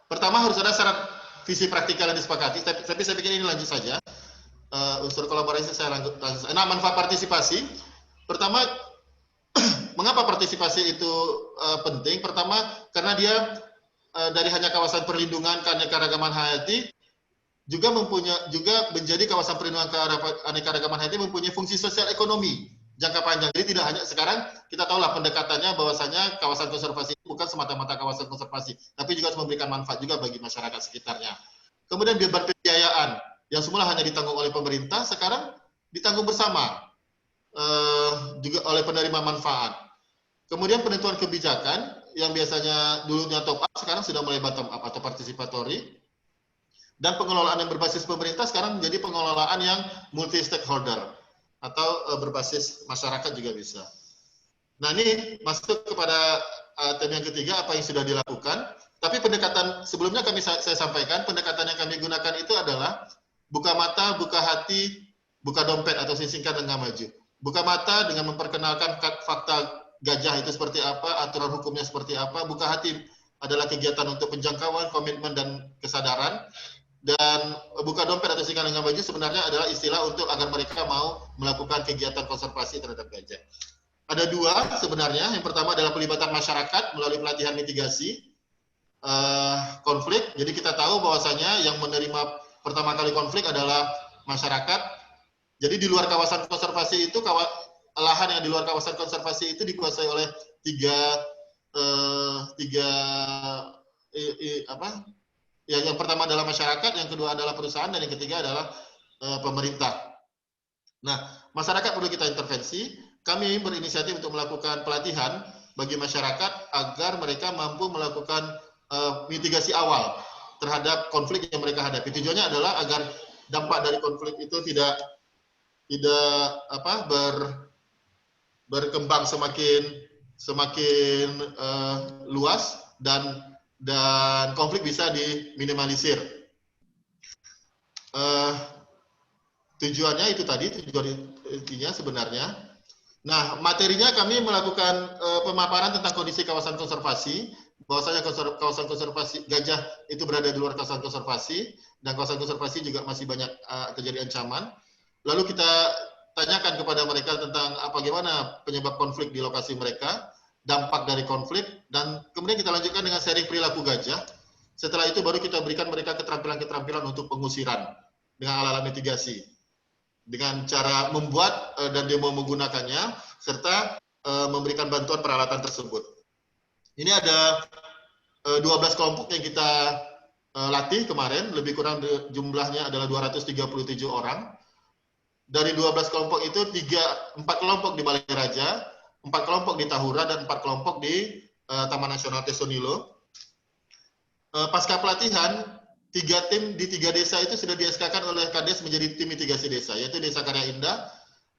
D: Pertama harus ada syarat visi praktikal yang disepakati. Tapi saya pikir ini lanjut saja. Unsur kolaborasi saya lanjut. Nah, manfaat partisipasi. Pertama, mengapa partisipasi itu penting? Pertama, karena dia dari hanya kawasan perlindungan keanekaragaman hayati juga menjadi kawasan perlindungan keanekaragaman hayati mempunyai fungsi sosial ekonomi jangka panjang. Jadi tidak hanya sekarang kita tahulah pendekatannya bahwasanya kawasan konservasi itu bukan semata-mata kawasan konservasi, tapi juga harus memberikan manfaat juga bagi masyarakat sekitarnya. Kemudian beban pembiayaan yang semula hanya ditanggung oleh pemerintah sekarang ditanggung bersama juga oleh penerima manfaat. Kemudian penentuan kebijakan yang biasanya dulunya top up sekarang sudah mulai bottom up atau participatory. Dan pengelolaan yang berbasis pemerintah sekarang menjadi pengelolaan yang multi stakeholder atau berbasis masyarakat juga bisa. Nah, ini masuk kepada tema yang ketiga, apa yang sudah dilakukan. Tapi pendekatan sebelumnya saya sampaikan, pendekatan yang kami gunakan itu adalah buka mata, buka hati, buka dompet atau singkat dengan maju. Buka mata dengan memperkenalkan fakta gajah itu seperti apa, aturan hukumnya seperti apa. Buka hati adalah kegiatan untuk penjangkauan, komitmen, dan kesadaran. Dan buka dompet atau singkat dengan maju sebenarnya adalah istilah untuk agar mereka mau melakukan kegiatan konservasi terhadap gajah. Ada dua sebenarnya. Yang pertama adalah pelibatan masyarakat melalui pelatihan mitigasi konflik. Jadi kita tahu bahwasanya yang menerima pertama kali konflik adalah masyarakat. Jadi di luar kawasan konservasi itu, lahan yang di luar kawasan konservasi itu dikuasai oleh yang pertama adalah masyarakat, yang kedua adalah perusahaan, dan yang ketiga adalah pemerintah. Nah, masyarakat perlu kita intervensi. Kami berinisiatif untuk melakukan pelatihan bagi masyarakat agar mereka mampu melakukan mitigasi awal terhadap konflik yang mereka hadapi. Tujuannya adalah agar dampak dari konflik itu tidak berkembang semakin luas dan konflik bisa diminimalisir. Tujuannya itu tadi, tujuan intinya sebenarnya. Nah, materinya kami melakukan pemaparan tentang kondisi kawasan konservasi, bahwasanya kawasan konservasi gajah itu berada di luar kawasan konservasi, dan kawasan konservasi juga masih banyak terjadi ancaman. Lalu kita tanyakan kepada mereka tentang bagaimana penyebab konflik di lokasi mereka, dampak dari konflik, dan kemudian kita lanjutkan dengan sharing perilaku gajah. Setelah itu baru kita berikan mereka keterampilan-keterampilan untuk pengusiran dengan ala-ala mitigasi. dengan cara membuat dan demo menggunakannya, serta memberikan bantuan peralatan tersebut. Ini ada 12 kelompok yang kita latih kemarin, lebih kurang jumlahnya adalah 237 orang. Dari 12 kelompok itu 4 kelompok di Balai Raja, 4 kelompok di Tahura, dan 4 kelompok di Taman Nasional Tesonilo. Pasca pelatihan, 3 tim di 3 desa itu sudah di-SK-kan oleh Kades menjadi tim mitigasi desa, yaitu Desa Karya Indah,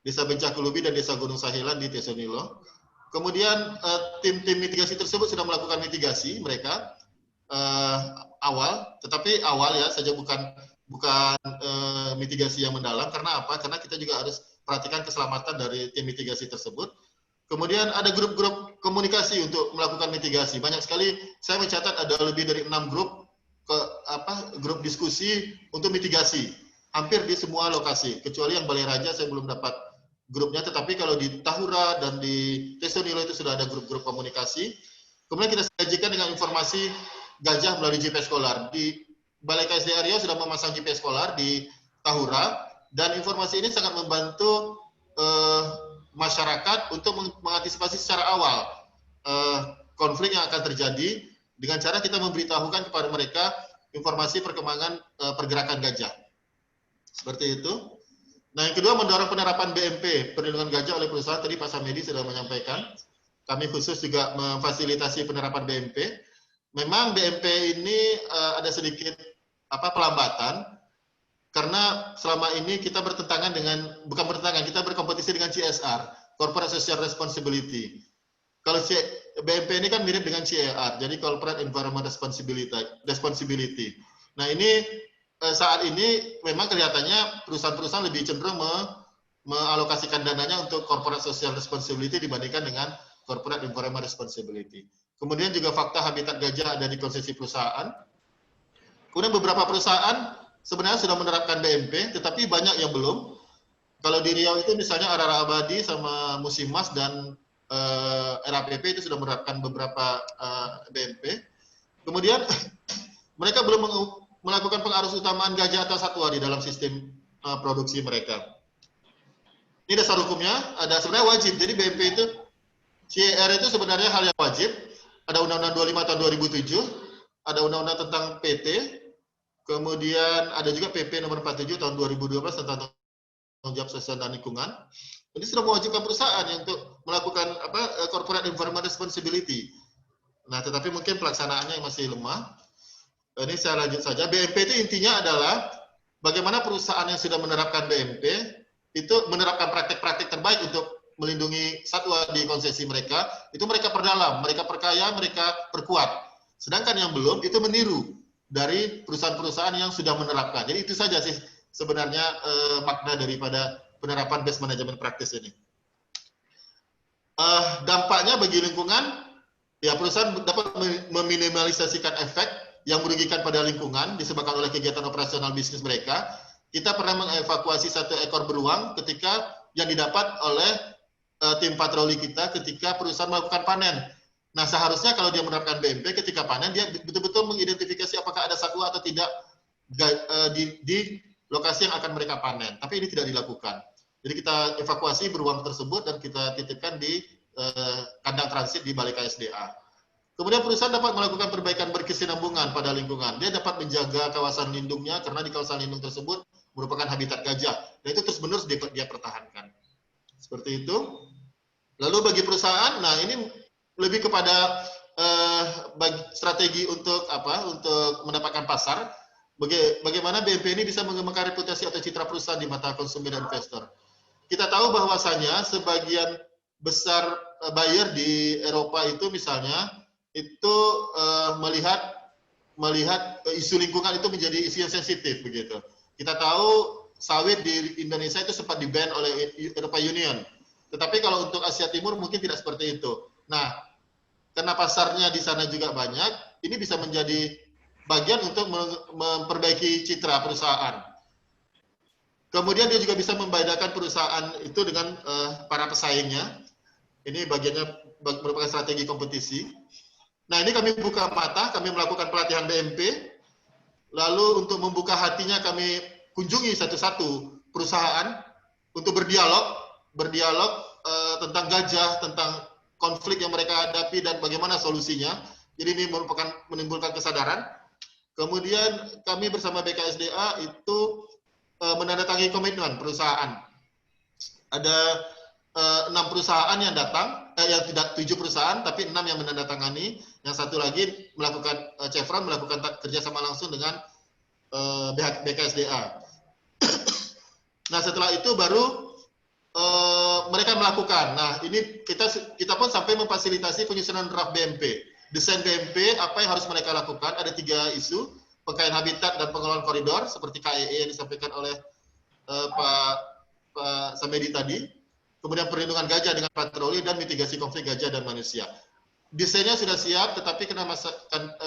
D: Desa Bencakulubi, dan Desa Gunung Sahilan di Tesonilo. Kemudian tim-tim mitigasi tersebut sudah melakukan mitigasi mereka awal, tetapi awal ya saja, bukan mitigasi yang mendalam. Karena apa? Karena kita juga harus perhatikan keselamatan dari tim mitigasi tersebut. Kemudian ada grup-grup komunikasi untuk melakukan mitigasi. Banyak sekali, saya mencatat ada lebih dari 6 grup grup diskusi untuk mitigasi. Hampir di semua lokasi, kecuali yang Balai Raja saya belum dapat grupnya, tetapi kalau di Tahura dan di Tesonilo itu sudah ada grup-grup komunikasi. Kemudian kita sajikan dengan informasi gajah melalui GPS Scholar. Di Balai KSDA Riau sudah memasang GPS Scholar di Tahura, dan informasi ini sangat membantu masyarakat untuk mengantisipasi secara awal konflik yang akan terjadi dengan cara kita memberitahukan kepada mereka informasi perkembangan pergerakan gajah. Seperti itu. Nah, yang kedua, mendorong penerapan BMP, perlindungan gajah oleh perusahaan. Tadi Pak Samedi sudah menyampaikan. Kami khusus juga memfasilitasi penerapan BMP. Memang BMP ini ada sedikit pelambatan, karena selama ini kita kita berkompetisi dengan CSR, Corporate Social Responsibility. Kalau BMP ini kan mirip dengan CER, jadi Corporate Environment Responsibility. Nah, ini saat ini memang kelihatannya perusahaan-perusahaan lebih cenderung mengalokasikan dananya untuk Corporate Social Responsibility dibandingkan dengan Corporate Environment Responsibility. Kemudian juga fakta habitat gajah ada di konsesi perusahaan. Kemudian beberapa perusahaan sebenarnya sudah menerapkan BMP, tetapi banyak yang belum. Kalau di Riau itu misalnya Arara Abadi sama Musimas dan RAPP itu sudah menerapkan beberapa BMP. Kemudian mereka belum melakukan pengarus utamaan gajah atau satwa di dalam sistem produksi mereka. Ini dasar hukumnya, ada sebenarnya wajib. Jadi BMP itu, CER itu sebenarnya hal yang wajib. Ada Undang-Undang 25 tahun 2007, ada Undang-Undang tentang PT, kemudian ada juga PP nomor 47 tahun 2012 tentang tanggung jawab sosial dan lingkungan. Ini sudah mewajibkan perusahaan untuk melakukan corporate environment responsibility. Nah, tetapi mungkin pelaksanaannya yang masih lemah. Ini saya lanjut saja. BMP itu intinya adalah bagaimana perusahaan yang sudah menerapkan BMP itu menerapkan praktek-praktek terbaik untuk melindungi satwa di konsesi mereka. Itu mereka perdalam, mereka perkaya, mereka perkuat. Sedangkan yang belum itu meniru dari perusahaan-perusahaan yang sudah menerapkan. Jadi itu saja sih sebenarnya makna daripada penerapan best management practice ini. Dampaknya bagi lingkungan, ya perusahaan dapat meminimalisasikan efek yang merugikan pada lingkungan disebabkan oleh kegiatan operasional bisnis mereka. Kita pernah mengevakuasi 1 ekor beruang ketika yang didapat oleh tim patroli kita ketika perusahaan melakukan panen. Nah, seharusnya kalau dia menerapkan BMP ketika panen, dia betul-betul mengidentifikasi apakah ada satwa atau tidak di lokasi yang akan mereka panen. Tapi ini tidak dilakukan. Jadi kita evakuasi beruang tersebut dan kita titipkan di kandang transit di Balai KSDA. Kemudian perusahaan dapat melakukan perbaikan berkesinambungan pada lingkungan. Dia dapat menjaga kawasan lindungnya karena di kawasan lindung tersebut merupakan habitat gajah. Dan itu terus-menerus dia pertahankan. Seperti itu. Lalu bagi perusahaan, nah ini lebih kepada strategi untuk mendapatkan pasar. Bagaimana BMP ini bisa mengembangkan reputasi atau citra perusahaan di mata konsumen dan investor. Kita tahu bahwasanya sebagian besar buyer di Eropa itu misalnya itu melihat isu lingkungan itu menjadi isu yang sensitif begitu. Kita tahu sawit di Indonesia itu sempat di-ban oleh Eropa Union. Tetapi kalau untuk Asia Timur mungkin tidak seperti itu. Nah, karena pasarnya di sana juga banyak, ini bisa menjadi bagian untuk memperbaiki citra perusahaan. Kemudian dia juga bisa membedakan perusahaan itu dengan para pesaingnya. Ini bagiannya merupakan strategi kompetisi. Nah, ini kami buka mata, kami melakukan pelatihan BMP. Lalu untuk membuka hatinya kami kunjungi satu-satu perusahaan untuk berdialog tentang gajah, tentang konflik yang mereka hadapi dan bagaimana solusinya. Jadi ini menimbulkan kesadaran. Kemudian kami bersama BKSDA itu menandatangani komitmen perusahaan. Ada 6 perusahaan yang datang, yang tidak 7 perusahaan, tapi 6 yang menandatangani. Yang satu lagi melakukan Chevron melakukan kerjasama langsung dengan BKSDA. Nah setelah itu baru mereka melakukan. Nah ini kita pun sampai memfasilitasi penyusunan draft BMP, desain BMP apa yang harus mereka lakukan. Ada 3 isu: pengkayaan habitat dan pengelolaan koridor seperti KEE yang disampaikan oleh Pak Samedi tadi. Kemudian perlindungan gajah dengan patroli dan mitigasi konflik gajah dan manusia. Desainnya sudah siap, tetapi karena masa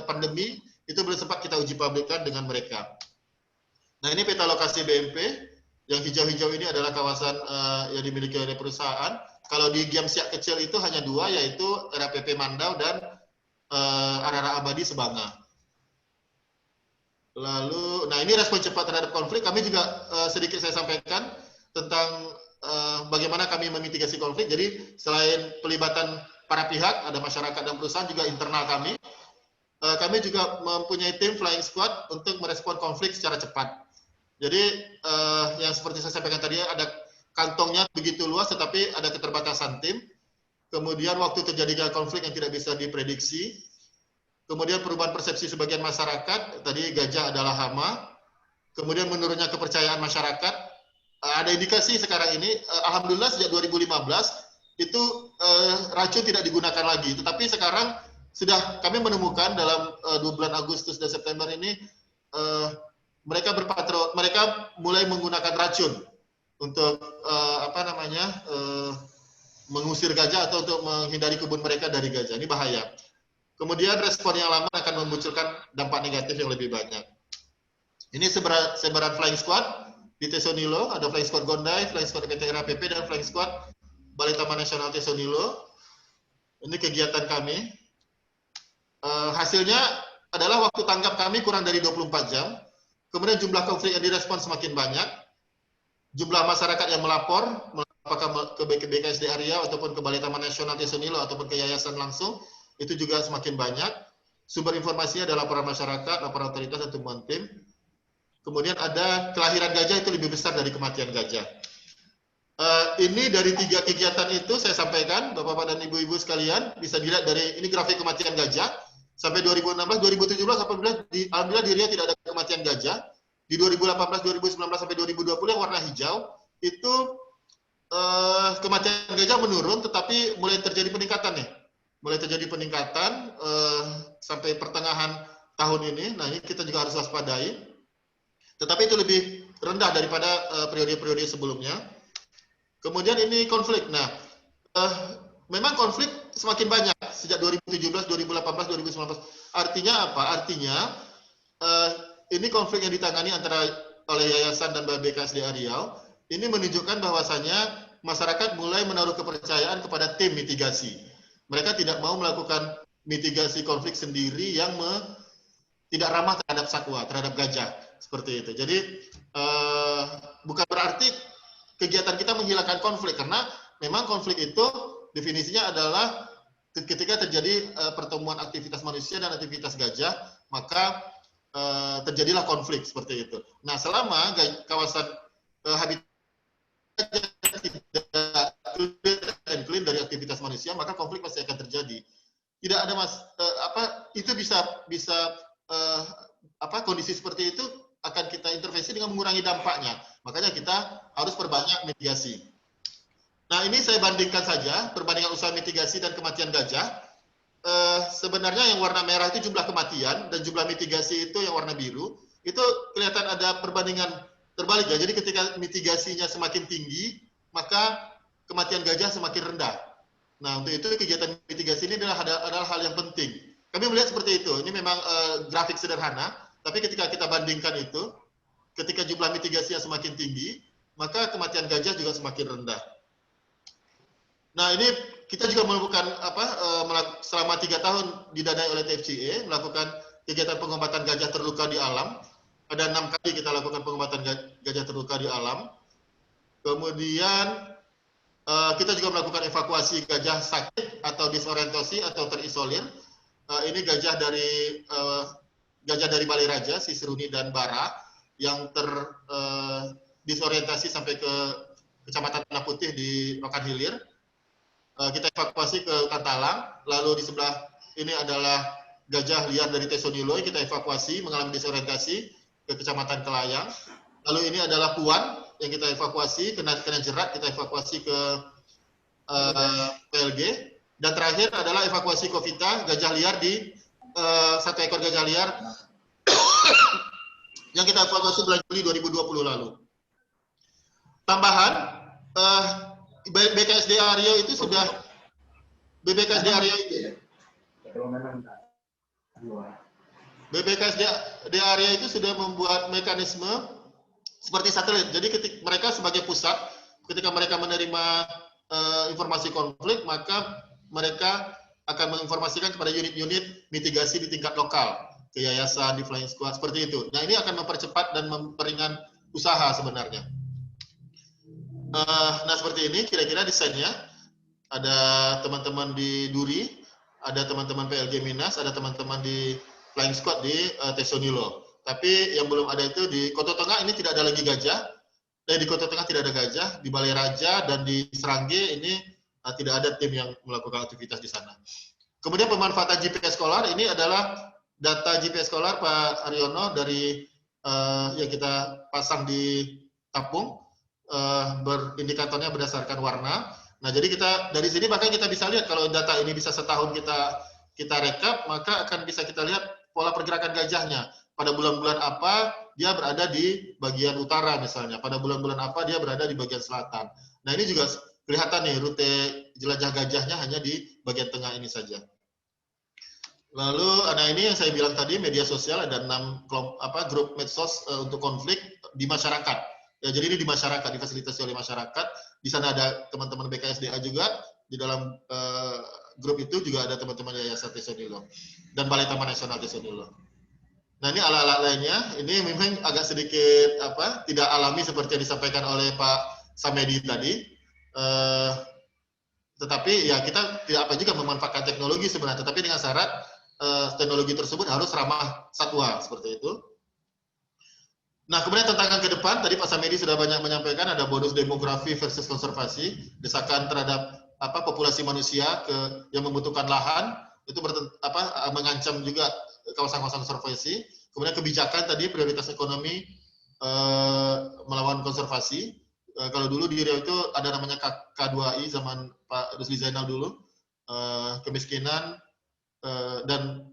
D: pandemi itu belum sempat kita uji publikkan dengan mereka. Nah ini peta lokasi BMP. Yang hijau-hijau ini adalah kawasan yang dimiliki oleh perusahaan. Kalau di Giam Siak kecil itu hanya 2, yaitu RAPP Mandau dan Arara Abadi Sebanga. Lalu, nah ini respon cepat terhadap konflik. Kami juga sedikit saya sampaikan tentang bagaimana kami memitigasi konflik. Jadi selain pelibatan para pihak, ada masyarakat dan perusahaan, juga internal kami. Kami juga mempunyai tim flying squad untuk merespon konflik secara cepat. Jadi yang seperti saya sampaikan tadi, ada kantongnya begitu luas, tetapi ada keterbatasan tim. Kemudian waktu terjadinya konflik yang tidak bisa diprediksi. Kemudian perubahan persepsi sebagian masyarakat, tadi gajah adalah hama. Kemudian menurunnya kepercayaan masyarakat. Ada indikasi sekarang ini, alhamdulillah sejak 2015 itu racun tidak digunakan lagi. Tetapi sekarang sudah kami menemukan dalam 2 bulan Agustus dan September ini mereka mulai menggunakan racun untuk mengusir gajah atau untuk menghindari kebun mereka dari gajah. Ini bahaya. Kemudian respon yang lama akan memunculkan dampak negatif yang lebih banyak. Ini sebaran flying squad di Tesonilo, ada flying squad Gondai, flying squad PT RAPP, dan flying squad Balai Taman Nasional Tesonilo. Ini kegiatan kami. Hasilnya adalah waktu tanggap kami kurang dari 24 jam. Kemudian jumlah konflik yang direspon semakin banyak. Jumlah masyarakat yang melapor, apakah ke BKSDA Riau ataupun ke Balai Taman Nasional Tesonilo ataupun ke yayasan langsung, itu juga semakin banyak. Sumber informasinya adalah laporan masyarakat, laporan otoritas, dan temuan tim. Kemudian ada kelahiran gajah itu lebih besar dari kematian gajah. Ini dari 3 kegiatan itu saya sampaikan, Bapak-Bapak dan Ibu-Ibu sekalian, bisa dilihat dari ini grafik kematian gajah. Sampai 2016, 2017, alhamdulillah di Riau tidak ada kematian gajah. Di 2018, 2019, sampai 2020 yang warna hijau, itu kematian gajah menurun, tetapi mulai terjadi peningkatan nih. Mulai terjadi peningkatan sampai pertengahan tahun ini. Nah ini kita juga harus waspadai. Tetapi itu lebih rendah daripada periode-periode sebelumnya. Kemudian ini konflik. Nah, memang konflik semakin banyak sejak 2017, 2018, 2019. Artinya apa? Artinya ini konflik yang ditangani oleh Yayasan dan BKSDA Riau ini menunjukkan bahwasanya masyarakat mulai menaruh kepercayaan kepada tim mitigasi. Mereka tidak mau melakukan mitigasi konflik sendiri yang tidak ramah terhadap satwa, terhadap gajah, seperti itu. Jadi bukan berarti kegiatan kita menghilangkan konflik, karena memang konflik itu definisinya adalah ketika terjadi pertemuan aktivitas manusia dan aktivitas gajah, maka terjadilah konflik seperti itu. Nah, selama kawasan habitat tidak clean dari aktivitas manusia, maka konflik pasti akan terjadi. Tidak ada itu bisa kondisi seperti itu akan kita intervensi dengan mengurangi dampaknya. Makanya kita harus perbanyak mitigasi. Nah, ini saya bandingkan saja perbandingan usaha mitigasi dan kematian gajah. Sebenarnya yang warna merah itu jumlah kematian dan jumlah mitigasi itu yang warna biru. Itu kelihatan ada perbandingan terbalik ya. Jadi ketika mitigasinya semakin tinggi, maka kematian gajah semakin rendah. Nah, untuk itu kegiatan mitigasi ini adalah hal yang penting. Kami melihat seperti itu. Ini memang grafik sederhana, tapi ketika kita bandingkan itu, ketika jumlah mitigasinya semakin tinggi, maka kematian gajah juga semakin rendah. Nah, ini kita juga melakukan selama 3 tahun didanai oleh TFCE, melakukan kegiatan pengobatan gajah terluka di alam. Ada 6 kali kita lakukan pengobatan gajah terluka di alam. Kemudian kita juga melakukan evakuasi gajah sakit atau disorientasi atau terisolir. Ini gajah dari Balai Raja, Sisruni dan Bara yang disorientasi sampai ke Kecamatan Tanah Putih di Rokan Hilir. Kita evakuasi ke Kantalang, lalu di sebelah ini adalah gajah liar dari Tesonilo, kita evakuasi mengalami disorientasi ke Kecamatan Kelayang. Lalu ini adalah Puan yang kita evakuasi, kena jerat, kita evakuasi ke PLG. Dan terakhir adalah evakuasi Kovita, gajah liar di satu ekor gajah liar yang kita evakuasi bulan Juli 2020 lalu. Tambahan, BKSDA Riau itu sudah BKSDA Riau itu sudah membuat mekanisme seperti satelit. Jadi mereka sebagai pusat, ketika mereka menerima informasi konflik, maka mereka akan menginformasikan kepada unit-unit mitigasi di tingkat lokal, ke yayasan, di flying squad, seperti itu. Nah, ini akan mempercepat dan memperingan usaha sebenarnya. Nah, seperti ini kira-kira desainnya. Ada teman-teman di Duri, ada teman-teman PLG Minas, ada teman-teman di Flying Squad di Tesonilo. Tapi yang belum ada itu di Kota Tengah ini tidak ada lagi gajah. Di Kota Tengah tidak ada gajah, di Balai Raja dan di Serangge ini tidak ada tim yang melakukan aktivitas di sana. Kemudian pemanfaatan GPS Scholar, ini adalah data GPS Scholar Pak Aryono dari yang kita pasang di Tapung, berindikatornya berdasarkan warna. Nah, jadi kita dari sini bahkan kita bisa lihat kalau data ini bisa setahun kita rekap, maka akan bisa kita lihat pola pergerakan gajahnya. Pada bulan-bulan apa dia berada di bagian utara misalnya, pada bulan-bulan apa dia berada di bagian selatan. Nah, ini juga kelihatan nih rute jelajah gajahnya hanya di bagian tengah ini saja. Lalu ada ini yang saya bilang tadi, media sosial ada 6 grup medsos untuk konflik di masyarakat. Ya, jadi ini di masyarakat, difasilitasi oleh masyarakat. Di sana ada teman-teman BKSDA juga. Di dalam grup itu juga ada teman-teman Yayasan Tesonilo dan Balai Taman Nasional Tesonilo. Nah, ini alat-alat lainnya. Ini memang agak sedikit tidak alami seperti yang disampaikan oleh Pak Samedi tadi. Tetapi ya kita tidak juga memanfaatkan teknologi sebenarnya. Tetapi dengan syarat teknologi tersebut harus ramah satwa seperti itu. Nah, kemudian tantangan ke depan, tadi Pak Samedi sudah banyak menyampaikan ada bonus demografi versus konservasi, desakan terhadap populasi manusia yang membutuhkan lahan, itu mengancam juga kawasan-kawasan konservasi. Kemudian kebijakan tadi prioritas ekonomi melawan konservasi. Kalau dulu di Riau itu ada namanya K2I zaman Pak Rusli Zainal dulu, kemiskinan dan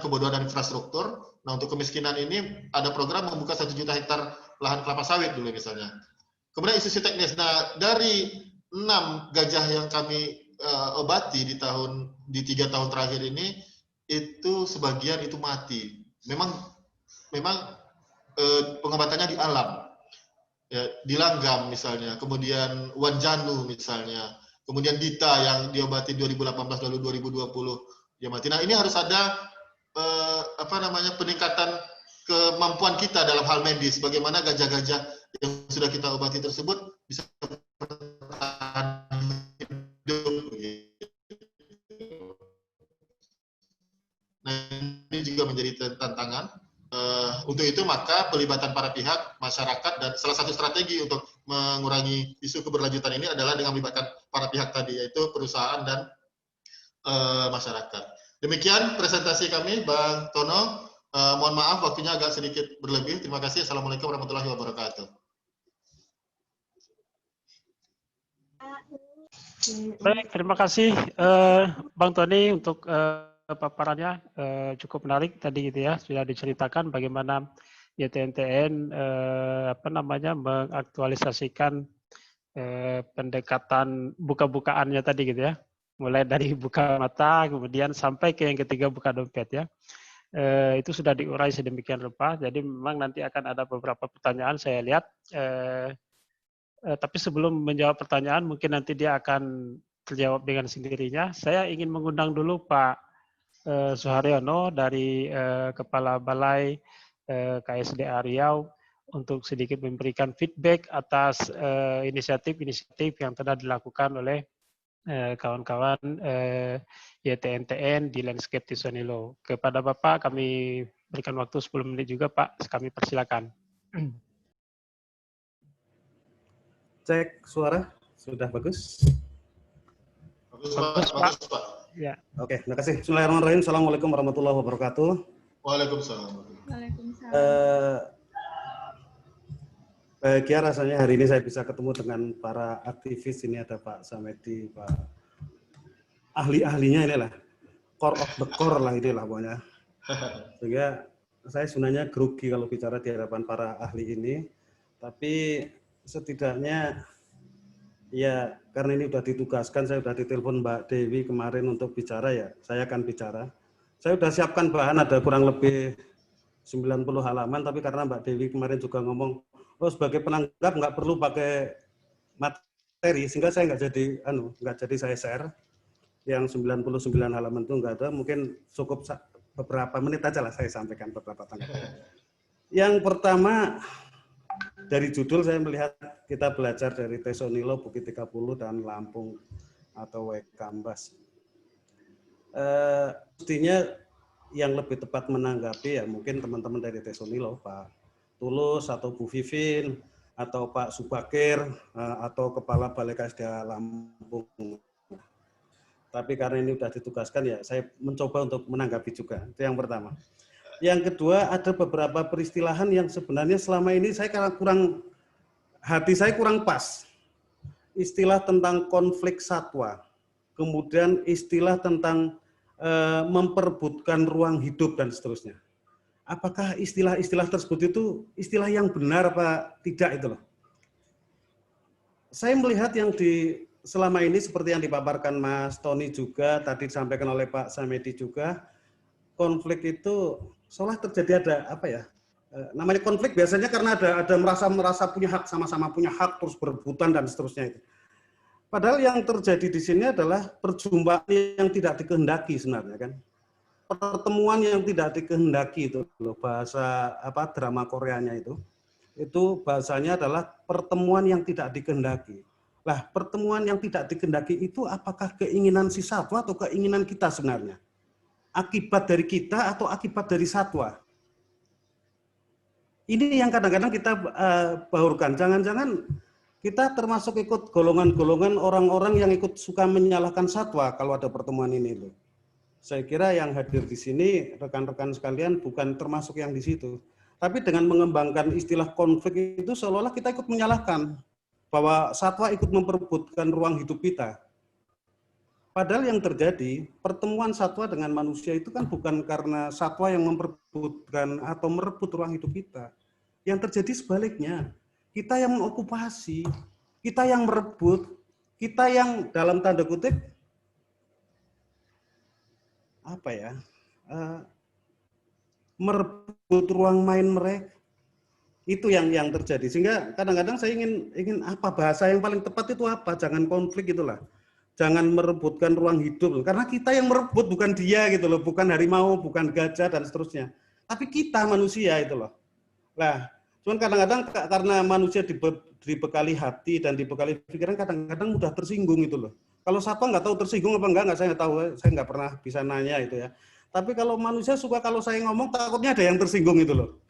D: kebodohan dan infrastruktur. Nah, untuk kemiskinan ini ada program membuka 1 juta hektar lahan kelapa sawit dulu misalnya. Kemudian isu teknis. Nah, dari 6 gajah yang kami obati di 3 tahun terakhir ini, itu sebagian itu mati. Memang pengobatannya di alam. Ya, di Langgam misalnya, kemudian Wanjanu misalnya, kemudian Dita yang diobati 2018 lalu 2020 dia mati. Nah, ini harus ada peningkatan kemampuan kita dalam hal medis, bagaimana gajah-gajah yang sudah kita obati tersebut bisa bertahan hidup. Nah, ini juga menjadi tantangan. Untuk itu maka pelibatan para pihak, masyarakat, dan salah satu strategi untuk mengurangi isu keberlanjutan ini adalah dengan melibatkan para pihak tadi, yaitu perusahaan dan masyarakat. Demikian presentasi kami, Bang Tono. Mohon maaf waktunya agak sedikit berlebih. Terima kasih. Assalamualaikum warahmatullahi wabarakatuh.
A: Baik, terima kasih Bang Tony untuk paparannya, cukup menarik tadi gitu ya, sudah diceritakan bagaimana YTNTN mengaktualisasikan pendekatan buka-bukaannya tadi gitu ya, mulai dari buka mata kemudian sampai ke yang ketiga buka dompet ya. Itu sudah diurai sedemikian rupa, jadi memang nanti akan ada beberapa pertanyaan saya lihat. Tapi sebelum menjawab pertanyaan, mungkin nanti dia akan terjawab dengan sendirinya. Saya ingin mengundang dulu Pak Suharyono dari Kepala Balai KSDA Riau untuk sedikit memberikan feedback atas inisiatif-inisiatif yang telah dilakukan oleh kawan-kawan YTNTN di landscape Tisonilo. Kepada Bapak kami berikan waktu 10 menit juga Pak, kami persilakan.
F: Cek suara, sudah bagus?
D: Bagus, Pak.
A: Ya.
F: Oke, terima kasih. Bismillahirrahmanirrahim. Assalamualaikum warahmatullahi wabarakatuh.
D: Waalaikumsalam.
F: Bahagia rasanya hari ini saya bisa ketemu dengan para aktivis. Ini ada Pak Samedi, Pak ahli-ahlinya inilah, core of the core lah inilah pokoknya. Sehingga saya sebenarnya grogi kalau bicara di hadapan para ahli ini, tapi setidaknya ya karena ini sudah ditugaskan, saya sudah ditelepon Mbak Dewi kemarin untuk bicara ya, saya akan bicara. Saya sudah siapkan bahan ada kurang lebih 90 halaman, tapi karena Mbak Dewi kemarin juga ngomong, oh sebagai penanggap nggak perlu pakai materi, sehingga saya nggak jadi saya share. Yang 99 halaman itu nggak ada, mungkin cukup beberapa menit aja lah saya sampaikan beberapa tanggapan. Yang pertama, dari judul saya melihat kita belajar dari Tesonilo, Bukit 30, dan Lampung atau Wekambas. Mestinya yang lebih tepat menanggapi ya mungkin teman-teman dari Tesonilo, Pak Tulus atau Bu Vivin atau Pak Subakir atau Kepala Balai Kasda Lampung. Tapi karena ini sudah ditugaskan ya saya mencoba untuk menanggapi juga. Itu yang pertama. Yang kedua ada beberapa peristilahan yang sebenarnya selama ini saya hati saya kurang pas. Istilah tentang konflik satwa, kemudian istilah tentang memperebutkan ruang hidup dan seterusnya. Apakah istilah-istilah tersebut itu istilah yang benar apa tidak itu loh. Saya melihat yang selama ini seperti yang dipaparkan Mas Tony juga, tadi disampaikan oleh Pak Samedi juga, konflik itu seolah terjadi ada apa ya? Namanya konflik biasanya karena ada merasa punya hak, sama-sama punya hak terus berebutan dan seterusnya itu. Padahal yang terjadi di sini adalah perjumpaan yang tidak dikehendaki sebenarnya kan. Pertemuan yang tidak dikehendaki itu loh, bahasa drama Koreanya itu bahasanya adalah pertemuan yang tidak dikehendaki. Lah, pertemuan yang tidak dikehendaki itu apakah keinginan si satwa atau keinginan kita sebenarnya? Akibat dari kita atau akibat dari satwa? Ini yang kadang-kadang kita baurkan. Jangan-jangan kita termasuk ikut golongan-golongan orang-orang yang ikut suka menyalahkan satwa kalau ada pertemuan ini loh. Saya kira yang hadir di sini rekan-rekan sekalian bukan termasuk yang di situ. Tapi dengan mengembangkan istilah konflik itu seolah-olah kita ikut menyalahkan bahwa satwa ikut memperebutkan ruang hidup kita. Padahal yang terjadi pertemuan satwa dengan manusia itu kan bukan karena satwa yang memperebutkan atau merebut ruang hidup kita. Yang terjadi sebaliknya. Kita yang mengokupasi, kita yang merebut, kita yang dalam tanda kutip merebut ruang main mereka. Itu yang terjadi. Sehingga kadang-kadang saya ingin apa bahasa yang paling tepat itu apa? Jangan konflik itulah. Jangan merebutkan ruang hidup. Karena kita yang merebut bukan dia gitu loh, bukan harimau, bukan gajah dan seterusnya. Tapi kita manusia itu loh. Nah, cuman kadang-kadang karena manusia dibekali hati dan dibekali pikiran kadang-kadang mudah tersinggung itu loh. Kalau satwa nggak tahu tersinggung apa enggak saya nggak tahu, saya nggak pernah bisa nanya itu ya. Tapi kalau manusia suka kalau saya ngomong takutnya ada yang tersinggung itu loh.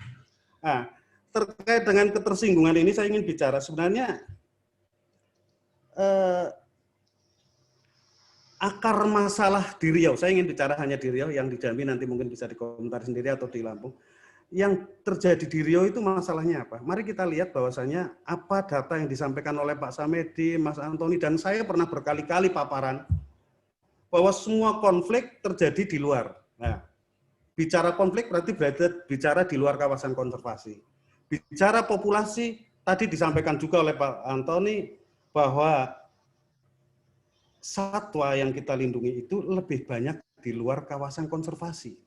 F: Nah, terkait dengan ketersinggungan ini saya ingin bicara sebenarnya akar masalah di Riau. Saya ingin bicara hanya di Riau, yang di Jambi nanti mungkin bisa dikomentari sendiri atau di Lampung. Yang terjadi di Riau itu masalahnya apa? Mari kita lihat bahwasanya apa data yang disampaikan oleh Pak Samedi, Mas Antoni, dan saya pernah berkali-kali paparan bahwa semua konflik terjadi di luar. Nah, bicara konflik berarti bicara di luar kawasan konservasi. Bicara populasi, tadi disampaikan juga oleh Pak Antoni bahwa satwa yang kita lindungi itu lebih banyak di luar kawasan konservasi.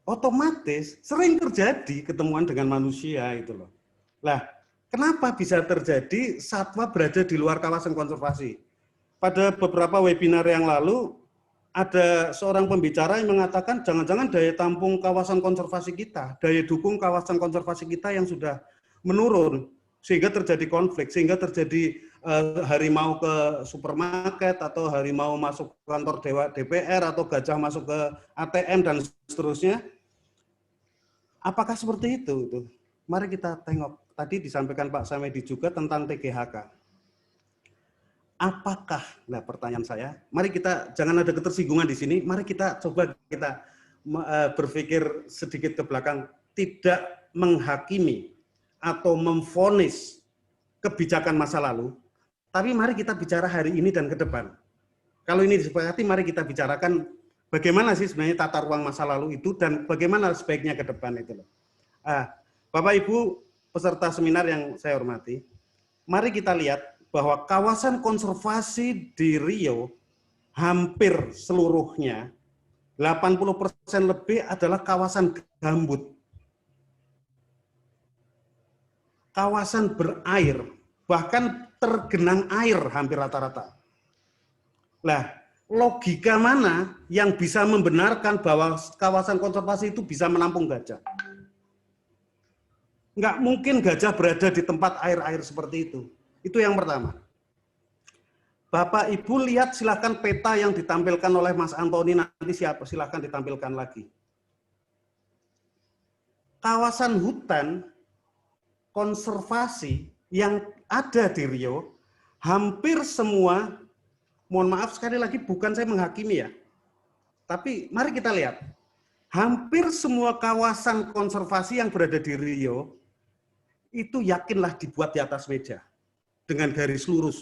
F: Otomatis sering terjadi ketemuan dengan manusia itu loh. Lah, kenapa bisa terjadi satwa berada di luar kawasan konservasi? Pada beberapa webinar yang lalu ada seorang pembicara yang mengatakan jangan-jangan daya tampung kawasan konservasi kita, daya dukung kawasan konservasi kita yang sudah menurun, sehingga terjadi konflik, sehingga terjadi harimau ke supermarket, atau harimau masuk ke kantor DPR, atau gajah masuk ke ATM, dan seterusnya. Apakah seperti itu? Mari kita tengok. Tadi disampaikan Pak Samedi juga tentang TGHK. Apakah, nah pertanyaan saya, mari kita, jangan ada ketersinggungan di sini, mari kita coba kita berpikir sedikit ke belakang, tidak menghakimi atau memvonis kebijakan masa lalu, tapi mari kita bicara hari ini dan ke depan. Kalau ini disepakati, mari kita bicarakan bagaimana sih sebenarnya tata ruang masa lalu itu dan bagaimana sebaiknya ke depan itu. Bapak Ibu peserta seminar yang saya hormati, mari kita lihat bahwa kawasan konservasi di Riau hampir seluruhnya, 80% lebih adalah kawasan gambut. Kawasan berair, bahkan tergenang air hampir rata-rata. Nah, logika mana yang bisa membenarkan bahwa kawasan konservasi itu bisa menampung gajah? Nggak mungkin gajah berada di tempat air-air seperti itu. Itu yang pertama. Bapak Ibu lihat silakan peta yang ditampilkan oleh Mas Antoni nanti siapa, silakan ditampilkan lagi. Kawasan hutan konservasi yang ada di Riau hampir semua, mohon maaf sekali lagi bukan saya menghakimi ya, tapi mari kita lihat, hampir semua kawasan konservasi yang berada di Riau itu yakinlah dibuat di atas meja dengan garis lurus,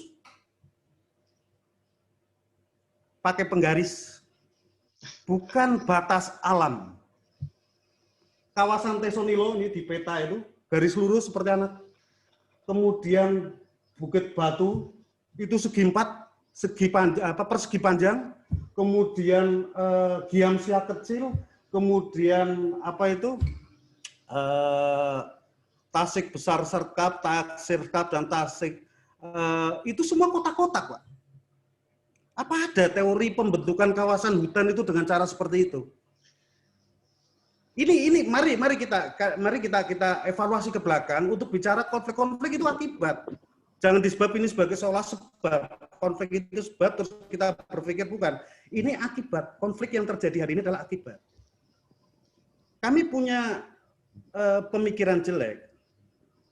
F: pakai penggaris, bukan batas alam. Kawasan Tesonilo ini di peta itu garis lurus seperti anak. Kemudian Bukit Batu itu persegi panjang. Kemudian Giamsia kecil. Kemudian Tasik Besar Serkap, Sirkap dan Tasik. Itu semua kotak-kotak, Pak. Apa ada teori pembentukan kawasan hutan itu dengan cara seperti itu? Ini mari kita evaluasi ke belakang untuk bicara konflik-konflik itu akibat. Jangan disebab ini sebagai seolah sebab, konflik itu sebab terus kita berpikir bukan. Ini akibat, konflik yang terjadi hari ini adalah akibat. Kami punya pemikiran jelek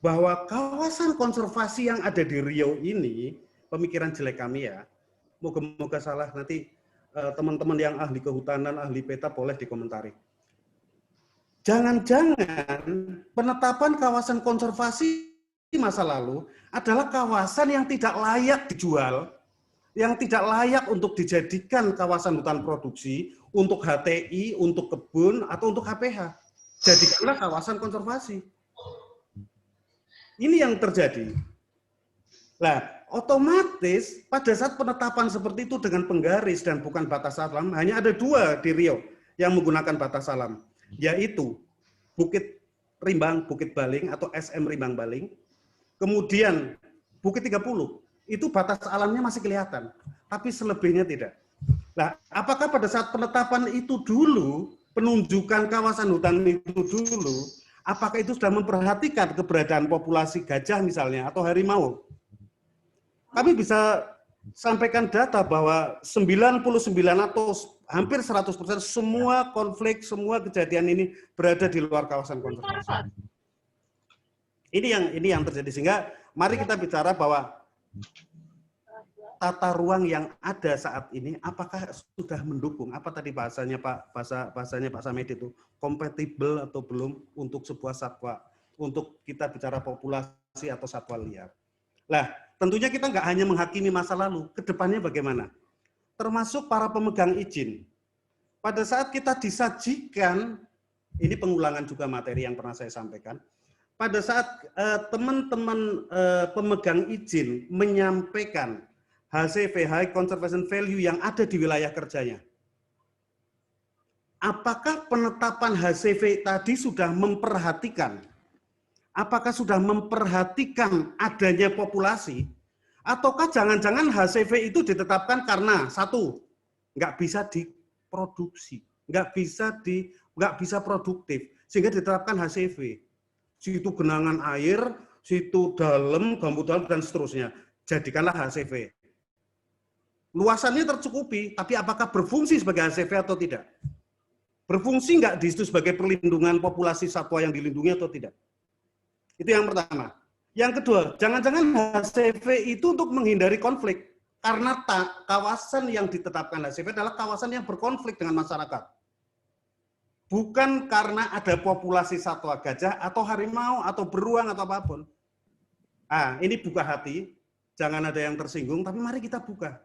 F: bahwa kawasan konservasi yang ada di Riau ini, pemikiran jelek kami ya, moga-moga salah, nanti teman-teman yang ahli kehutanan, ahli peta boleh dikomentari. Jangan-jangan penetapan kawasan konservasi masa lalu adalah kawasan yang tidak layak dijual, yang tidak layak untuk dijadikan kawasan hutan produksi, untuk HTI, untuk kebun, atau untuk HPH. Jadikanlah kawasan konservasi. Ini yang terjadi. Nah, otomatis pada saat penetapan seperti itu dengan penggaris dan bukan batas alam, hanya ada dua di Riau yang menggunakan batas alam, yaitu Bukit Rimbang, Bukit Baling atau SM Rimbang Baling. Kemudian Bukit 30, itu batas alamnya masih kelihatan, tapi selebihnya tidak. Nah, apakah pada saat penetapan itu dulu, penunjukan kawasan hutan itu dulu, apakah itu sudah memperhatikan keberadaan populasi gajah misalnya atau harimau? Kami bisa sampaikan data bahwa 99 atau hampir 100% semua konflik, semua kejadian ini berada di luar kawasan konservasi. Ini yang terjadi, sehingga mari kita bicara bahwa tata ruang yang ada saat ini apakah sudah mendukung, apa tadi bahasanya Pak Samedi itu, kompatibel atau belum untuk sebuah satwa, untuk kita bicara populasi atau satwa liar. Nah, tentunya kita nggak hanya menghakimi masa lalu, ke depannya bagaimana? Termasuk para pemegang izin. Pada saat kita disajikan, ini pengulangan juga materi yang pernah saya sampaikan, pada saat teman-teman pemegang izin menyampaikan HCV, High Conservation Value yang ada di wilayah kerjanya, apakah penetapan HCV tadi sudah memperhatikan, apakah sudah memperhatikan adanya populasi, ataukah jangan-jangan HCV itu ditetapkan karena satu, nggak bisa diproduksi, nggak bisa produktif, sehingga diterapkan HCV. Situ genangan air, situ dalam, gambut dalam, dan seterusnya. Jadikanlah HCV. Luasannya tercukupi, tapi apakah berfungsi sebagai HCV atau tidak? Berfungsi nggak di situ sebagai perlindungan populasi satwa yang dilindungi atau tidak? Itu yang pertama. Yang kedua, jangan-jangan HCV itu untuk menghindari konflik. Karena kawasan yang ditetapkan HCV adalah kawasan yang berkonflik dengan masyarakat. Bukan karena ada populasi satwa gajah atau harimau atau beruang atau apapun. Ini buka hati, jangan ada yang tersinggung, tapi mari kita buka.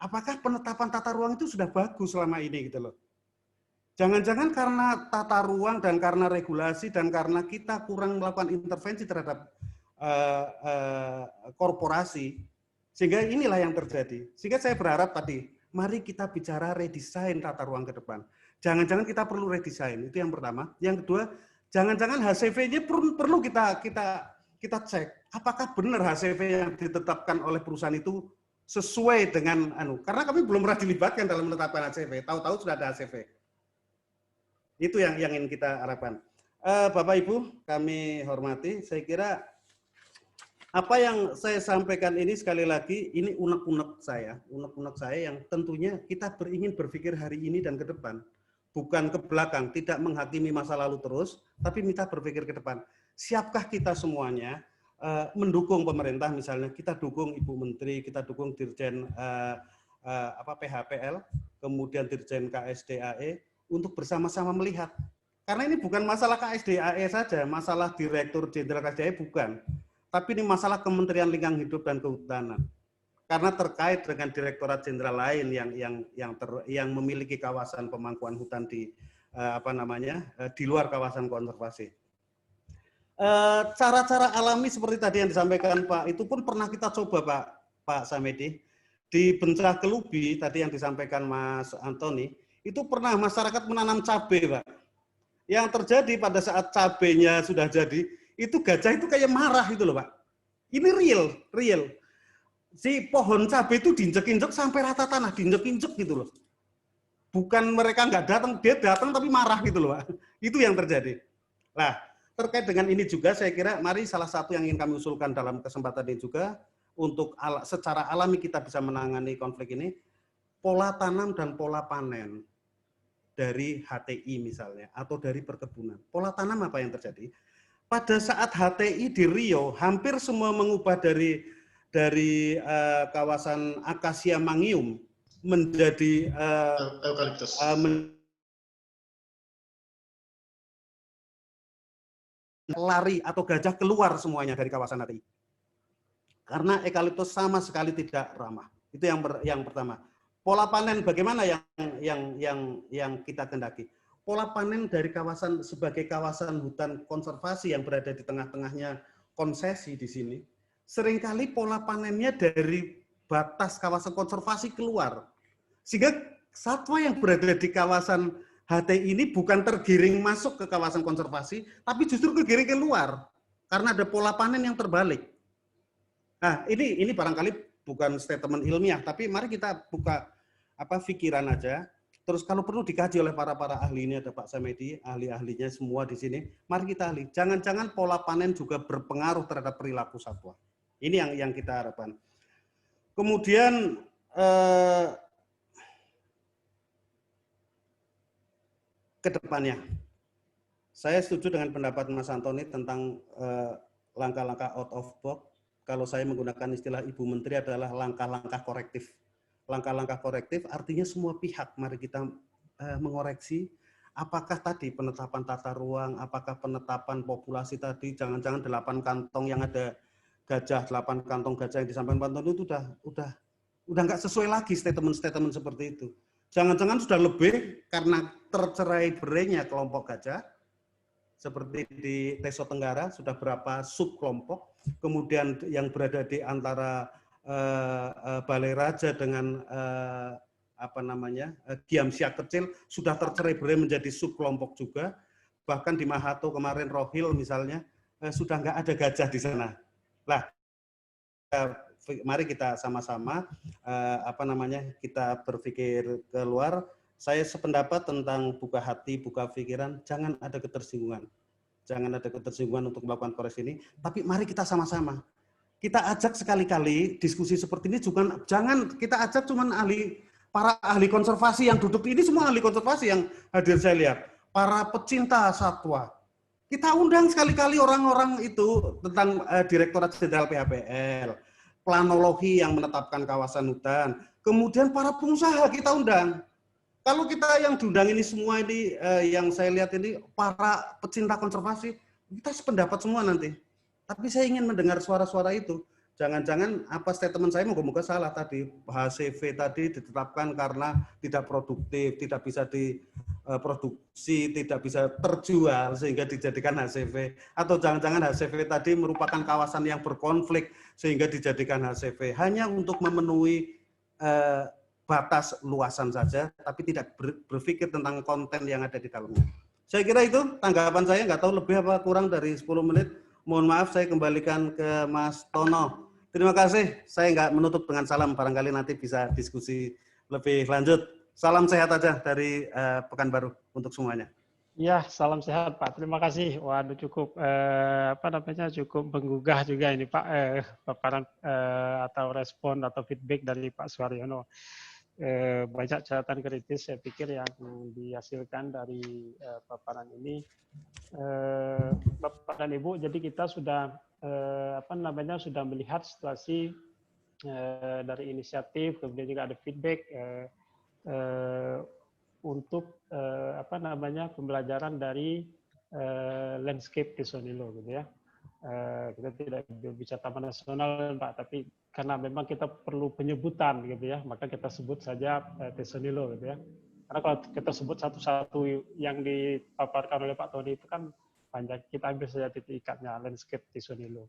F: Apakah penetapan tata ruang itu sudah bagus selama ini gitu loh. Jangan-jangan karena tata ruang dan karena regulasi dan karena kita kurang melakukan intervensi terhadap korporasi, sehingga inilah yang terjadi. Sehingga saya berharap tadi, mari kita bicara redesain tata ruang ke depan. Jangan-jangan kita perlu redesain, itu yang pertama. Yang kedua, jangan-jangan HCV-nya perlu kita cek, apakah benar HCV yang ditetapkan oleh perusahaan itu sesuai dengan karena kami belum pernah dilibatkan dalam menetapkan HCV, tahu-tahu sudah ada HCV. Itu yang ingin kita harapkan. Bapak Ibu, kami hormati, saya kira apa yang saya sampaikan ini sekali lagi, ini unek-unek saya yang tentunya kita ingin berpikir hari ini dan ke depan. Bukan ke belakang, tidak menghakimi masa lalu terus, tapi minta berpikir ke depan. Siapkah kita semuanya mendukung pemerintah, misalnya kita dukung Ibu Menteri, kita dukung Dirjen PHPL, kemudian Dirjen KSDAE, untuk bersama-sama melihat. Karena ini bukan masalah KSDAE saja, masalah Direktur Jenderal KSDAE bukan. Tapi ini masalah Kementerian Lingkungan Hidup dan Kehutanan. Karena terkait dengan Direktorat Jenderal lain yang memiliki kawasan pemangkuan hutan di di luar kawasan konservasi. Cara-cara alami seperti tadi yang disampaikan Pak, itu pun pernah kita coba Pak Samedi. Di Bencah Kelubi, tadi yang disampaikan Mas Antoni, itu pernah masyarakat menanam cabai Pak. Yang terjadi pada saat cabainya sudah jadi, itu gajah itu kayak marah itu loh Pak. Ini real. Si pohon cabai itu diinjek-injek sampai rata tanah, diinjek-injek gitu loh. Bukan mereka nggak datang, dia datang tapi marah gitu loh Pak. Itu yang terjadi. Nah, terkait dengan ini juga saya kira mari salah satu yang ingin kami usulkan dalam kesempatan ini juga untuk secara alami kita bisa menangani konflik ini, pola tanam dan pola panen dari HTI misalnya atau dari perkebunan. Pola tanam apa yang terjadi? Pada saat HTI di Riau hampir semua mengubah dari kawasan akasia mangium menjadi
D: eukaliptus.
F: Lari atau gajah keluar semuanya dari kawasan HTI. Karena eukaliptus sama sekali tidak ramah. Itu yang pertama. Pola panen bagaimana yang kita kendaki? Pola panen dari kawasan sebagai kawasan hutan konservasi yang berada di tengah-tengahnya konsesi di sini, seringkali pola panennya dari batas kawasan konservasi keluar. Sehingga satwa yang berada di kawasan HTI ini bukan tergiring masuk ke kawasan konservasi, tapi justru tergiring keluar karena ada pola panen yang terbalik. Nah, ini barangkali bukan statement ilmiah, tapi mari kita buka pikiran aja. Terus kalau perlu dikaji oleh para ahli ini, ada Pak Samedi, ahli-ahlinya semua di sini. Mari kita ahli. Jangan-jangan pola panen juga berpengaruh terhadap perilaku satwa. Ini yang kita harapkan. Kemudian ke depannya. Saya setuju dengan pendapat Mas Antoni tentang langkah-langkah out of box. Kalau saya menggunakan istilah Ibu Menteri adalah langkah-langkah korektif. Langkah-langkah korektif artinya semua pihak mari kita mengoreksi apakah tadi penetapan tata ruang, apakah penetapan populasi tadi, jangan-jangan 8 kantong yang ada gajah, 8 kantong gajah yang disampaikan Pak Antoni itu udah nggak sesuai lagi statement-statement seperti itu. Jangan-jangan sudah lebih karena tercerai berainya kelompok gajah, seperti di Teso Tenggara sudah berapa sub kelompok, kemudian yang berada di antara Balai Raja dengan Giam Siak Kecil sudah tercerai berai menjadi sub kelompok juga, bahkan di Mahato kemarin Rohil misalnya sudah nggak ada gajah di sana. Lah mari kita sama-sama kita berpikir keluar. Saya sependapat tentang buka hati, buka pikiran, jangan ada ketersinggungan. Jangan ada ketersinggungan untuk melakukan koreksi ini, tapi mari kita sama-sama. Kita ajak sekali-kali diskusi seperti ini, juga jangan kita ajak cuman para ahli konservasi yang duduk ini, semua ahli konservasi yang hadir saya lihat. Para pecinta satwa. Kita undang sekali-kali orang-orang itu tentang Direktorat Jenderal PHPL, planologi yang menetapkan kawasan hutan, kemudian para pengusaha kita undang. Kalau kita yang diundang ini semua ini yang saya lihat ini para pecinta konservasi, kita sependapat semua nanti. Tapi saya ingin mendengar suara-suara itu. Jangan-jangan apa statement saya moga-moga salah tadi. HCV tadi ditetapkan karena tidak produktif, tidak bisa diproduksi, tidak bisa terjual sehingga dijadikan HCV. Atau jangan-jangan HCV tadi merupakan kawasan yang berkonflik sehingga dijadikan HCV. Hanya untuk memenuhi batas luasan saja, tapi tidak berpikir tentang konten yang ada di dalamnya. Saya kira itu tanggapan saya, nggak tahu lebih apa kurang dari 10 menit. Mohon maaf, saya kembalikan ke Mas Tono. Terima kasih, saya nggak menutup dengan salam, barangkali nanti bisa diskusi lebih lanjut. Salam sehat aja dari Pekanbaru untuk semuanya.
A: Ya, salam sehat Pak. Terima kasih. Waduh cukup cukup menggugah juga ini Pak paparan atau respon atau feedback dari Pak Suharyono. Banyak catatan kritis saya pikir yang dihasilkan dari paparan ini. Bapak dan Ibu, jadi kita sudah sudah melihat situasi dari inisiatif, kemudian juga ada feedback untuk pembelajaran dari landscape Tisonilo gitu ya. Kita tidak berbicara taman nasional Pak, tapi karena memang kita perlu penyebutan gitu ya, maka kita sebut saja Tisonilo gitu ya. Karena kalau kita sebut satu-satu yang dipaparkan oleh Pak Tony itu kan panjang, kita ambil saja titik ikatnya landscape Tisonilo.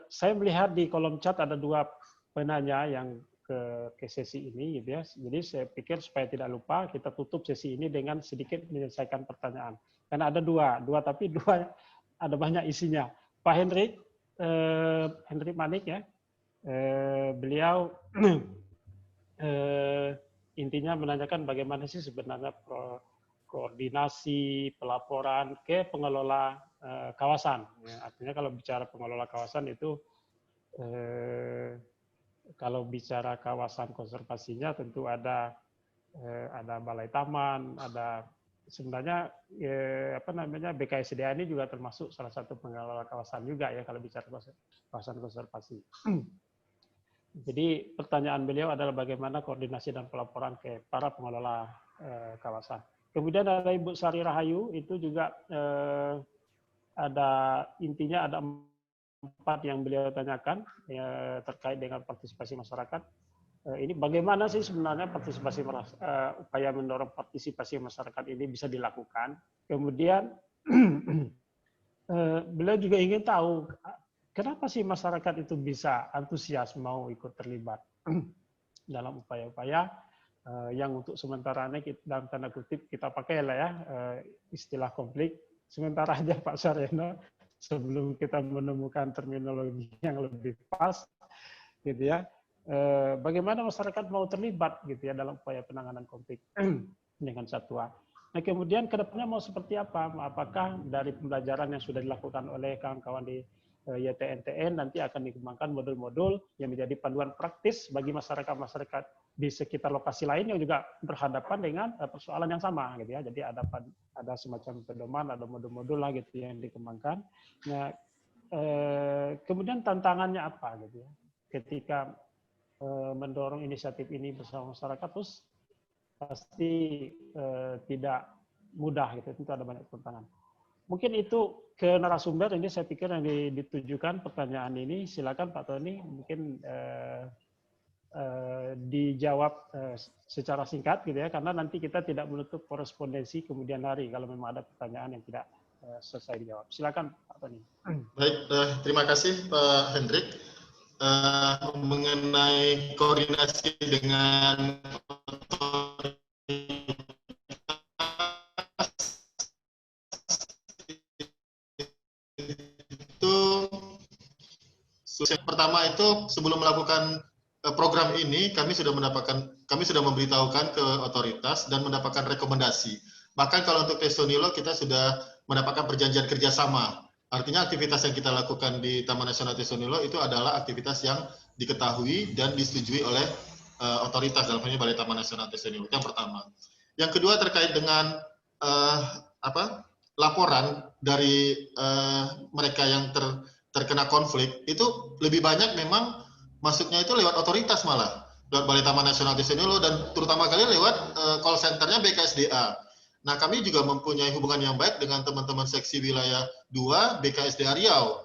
A: Saya melihat di kolom chat ada 2 penanya yang ke sesi ini gitu ya. Jadi saya pikir supaya tidak lupa kita tutup sesi ini dengan sedikit menyelesaikan pertanyaan. Karena ada dua tapi ada banyak isinya. Pak Hendrik Manik ya, beliau intinya menanyakan bagaimana sih sebenarnya koordinasi pelaporan ke pengelola kawasan. Ya, artinya kalau bicara pengelola kawasan itu kalau bicara kawasan konservasinya tentu ada balai taman, ada sebenarnya BKSDA ini juga termasuk salah satu pengelola kawasan juga ya kalau bicara kawasan konservasi. Jadi pertanyaan beliau adalah bagaimana koordinasi dan pelaporan ke para pengelola kawasan. Kemudian ada Ibu Sari Rahayu, itu juga intinya ada 4 yang beliau tanyakan terkait dengan partisipasi masyarakat. Ini bagaimana sih sebenarnya upaya mendorong partisipasi masyarakat ini bisa dilakukan. Kemudian beliau juga ingin tahu kenapa sih masyarakat itu bisa antusias mau ikut terlibat dalam upaya-upaya yang untuk sementara ini dalam tanda kutip kita pakai lah ya istilah konflik sementara aja Pak Saryono sebelum kita menemukan terminologi yang lebih pas gitu ya. Bagaimana masyarakat mau terlibat gitu ya dalam upaya penanganan konflik dengan satwa. Nah kemudian ke depannya mau seperti apa? Apakah dari pembelajaran yang sudah dilakukan oleh kawan-kawan di YTNTN nanti akan dikembangkan modul-modul yang menjadi panduan praktis bagi masyarakat-masyarakat di sekitar lokasi lain yang juga berhadapan dengan persoalan yang sama gitu ya. Jadi ada semacam pedoman, ada modul-modul lah gitu yang dikembangkan. Nah, kemudian tantangannya apa gitu ya? Ketika mendorong inisiatif ini bersama masyarakat terus pasti tidak mudah gitu, tentu ada banyak tantangan. Mungkin itu ke narasumber ini saya pikir yang ditujukan pertanyaan ini, silakan Pak Tony mungkin dijawab secara singkat gitu ya, karena nanti kita tidak menutup korespondensi kemudian hari kalau memang ada pertanyaan yang tidak selesai dijawab. Silakan Pak Tony.
D: Baik, terima kasih Pak Hendrik. Mengenai koordinasi dengan itu Yang pertama itu sebelum melakukan program ini kami sudah memberitahukan ke otoritas dan mendapatkan rekomendasi. Bahkan kalau untuk Tesonilo kita sudah mendapatkan perjanjian kerjasama. Artinya aktivitas yang kita lakukan di Taman Nasional Tesonilo itu adalah aktivitas yang diketahui dan disetujui oleh otoritas, dalam hal ini Balai Taman Nasional Tesonilo. Yang pertama. Yang kedua terkait dengan laporan dari mereka yang terkena konflik, itu lebih banyak memang masuknya itu lewat otoritas malah, lewat Balai Taman Nasional Tesonilo dan terutama kali lewat call center-nya BKSDA. Nah, kami juga mempunyai hubungan yang baik dengan teman-teman seksi wilayah 2 BKSDA Riau,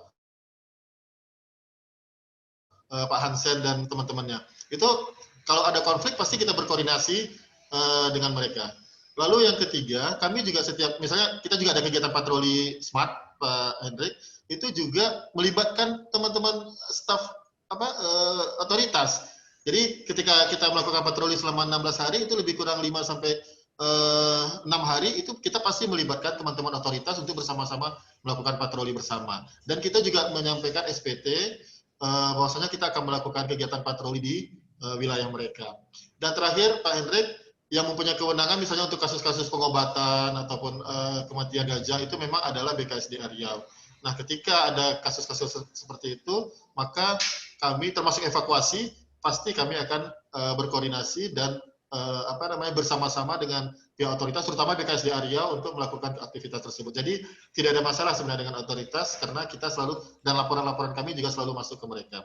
D: Pak Hansen dan teman-temannya. Itu kalau ada konflik pasti kita berkoordinasi dengan mereka. Lalu yang ketiga, kami juga misalnya kita juga ada kegiatan patroli smart, Pak Hendrik, itu juga melibatkan teman-teman staf otoritas. Jadi ketika kita melakukan patroli selama 16 hari itu lebih kurang 5 sampai 6 hari itu kita pasti melibatkan teman-teman otoritas untuk bersama-sama melakukan patroli bersama. Dan kita juga menyampaikan SPT bahwasanya kita akan melakukan kegiatan patroli di wilayah mereka. Dan terakhir Pak Hendrik, yang mempunyai kewenangan misalnya untuk kasus-kasus pengobatan ataupun kematian gajah itu memang adalah BKSDA Riau. Nah, ketika ada kasus-kasus seperti itu, maka kami termasuk evakuasi, pasti kami akan berkoordinasi dan bersama-sama dengan pihak otoritas, terutama BKSDA Riau untuk melakukan aktivitas tersebut. Jadi tidak ada masalah sebenarnya dengan otoritas karena kita selalu dan laporan-laporan kami juga selalu masuk ke mereka.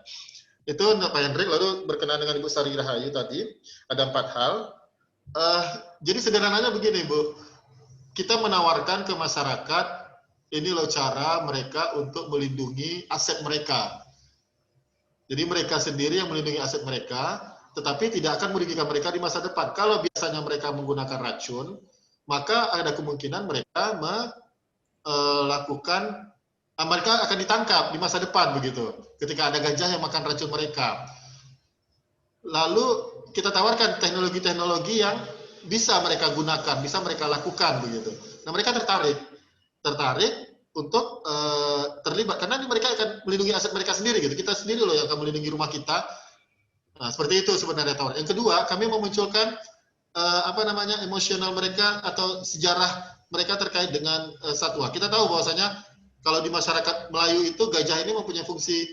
D: Itu Pak Hendrik. Lalu berkenaan dengan Ibu Sari Rahayu tadi ada 4 hal. Jadi sederhananya begini, Bu, kita menawarkan ke masyarakat ini loh cara mereka untuk melindungi aset mereka. Jadi mereka sendiri yang melindungi aset mereka, tetapi tidak akan merugikan mereka di masa depan. Kalau biasanya mereka menggunakan racun, maka ada kemungkinan mereka mereka akan ditangkap di masa depan begitu. Ketika ada gajah yang makan racun mereka. Lalu kita tawarkan teknologi-teknologi yang bisa mereka gunakan, bisa mereka lakukan begitu. Nah, mereka tertarik untuk terlibat karena mereka akan melindungi aset mereka sendiri gitu. Kita sendiri loh yang akan melindungi rumah kita. Nah, seperti itu sebenarnya tawaran. Yang kedua, kami memunculkan emosional mereka atau sejarah mereka terkait dengan satwa. Kita tahu bahwasanya kalau di masyarakat Melayu itu gajah ini mempunyai fungsi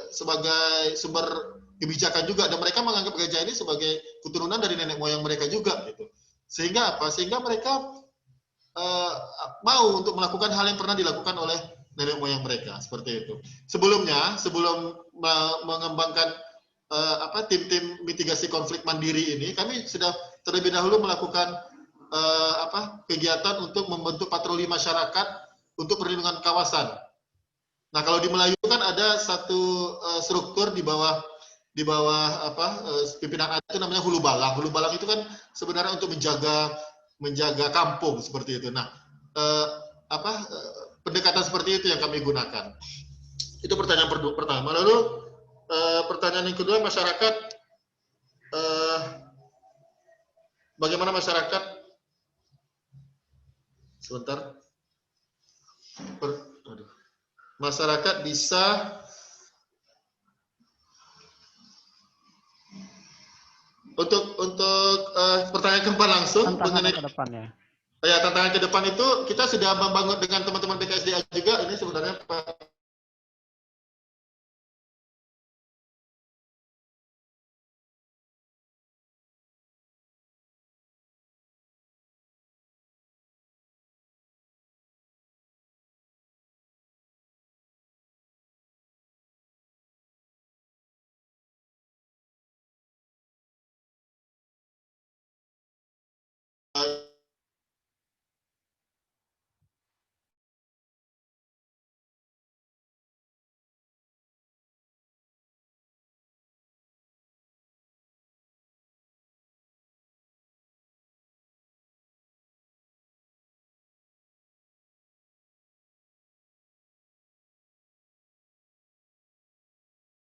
D: sebagai sumber kebijakan juga, dan mereka menganggap gajah ini sebagai keturunan dari nenek moyang mereka juga gitu. Sehingga mereka mau untuk melakukan hal yang pernah dilakukan oleh nenek moyang mereka, seperti itu. Sebelum mengembangkan tim-tim mitigasi konflik mandiri ini, kami sudah terlebih dahulu melakukan kegiatan untuk membentuk patroli masyarakat untuk perlindungan kawasan. Nah, kalau di Melayu kan ada satu struktur di bawah pimpinan adat itu namanya hulu balang. Hulu balang itu kan sebenarnya untuk menjaga kampung seperti itu. Nah, pendekatan seperti itu yang kami gunakan. Itu pertanyaan pertama. Lalu pertanyaan yang kedua, masyarakat, bagaimana masyarakat, masyarakat bisa untuk pertanyaan keempat langsung mengenai
A: kedepannya.
D: Ya, tantangan ke depan itu kita sudah membangun dengan teman-teman BKSDA juga. Ini sebenarnya Pak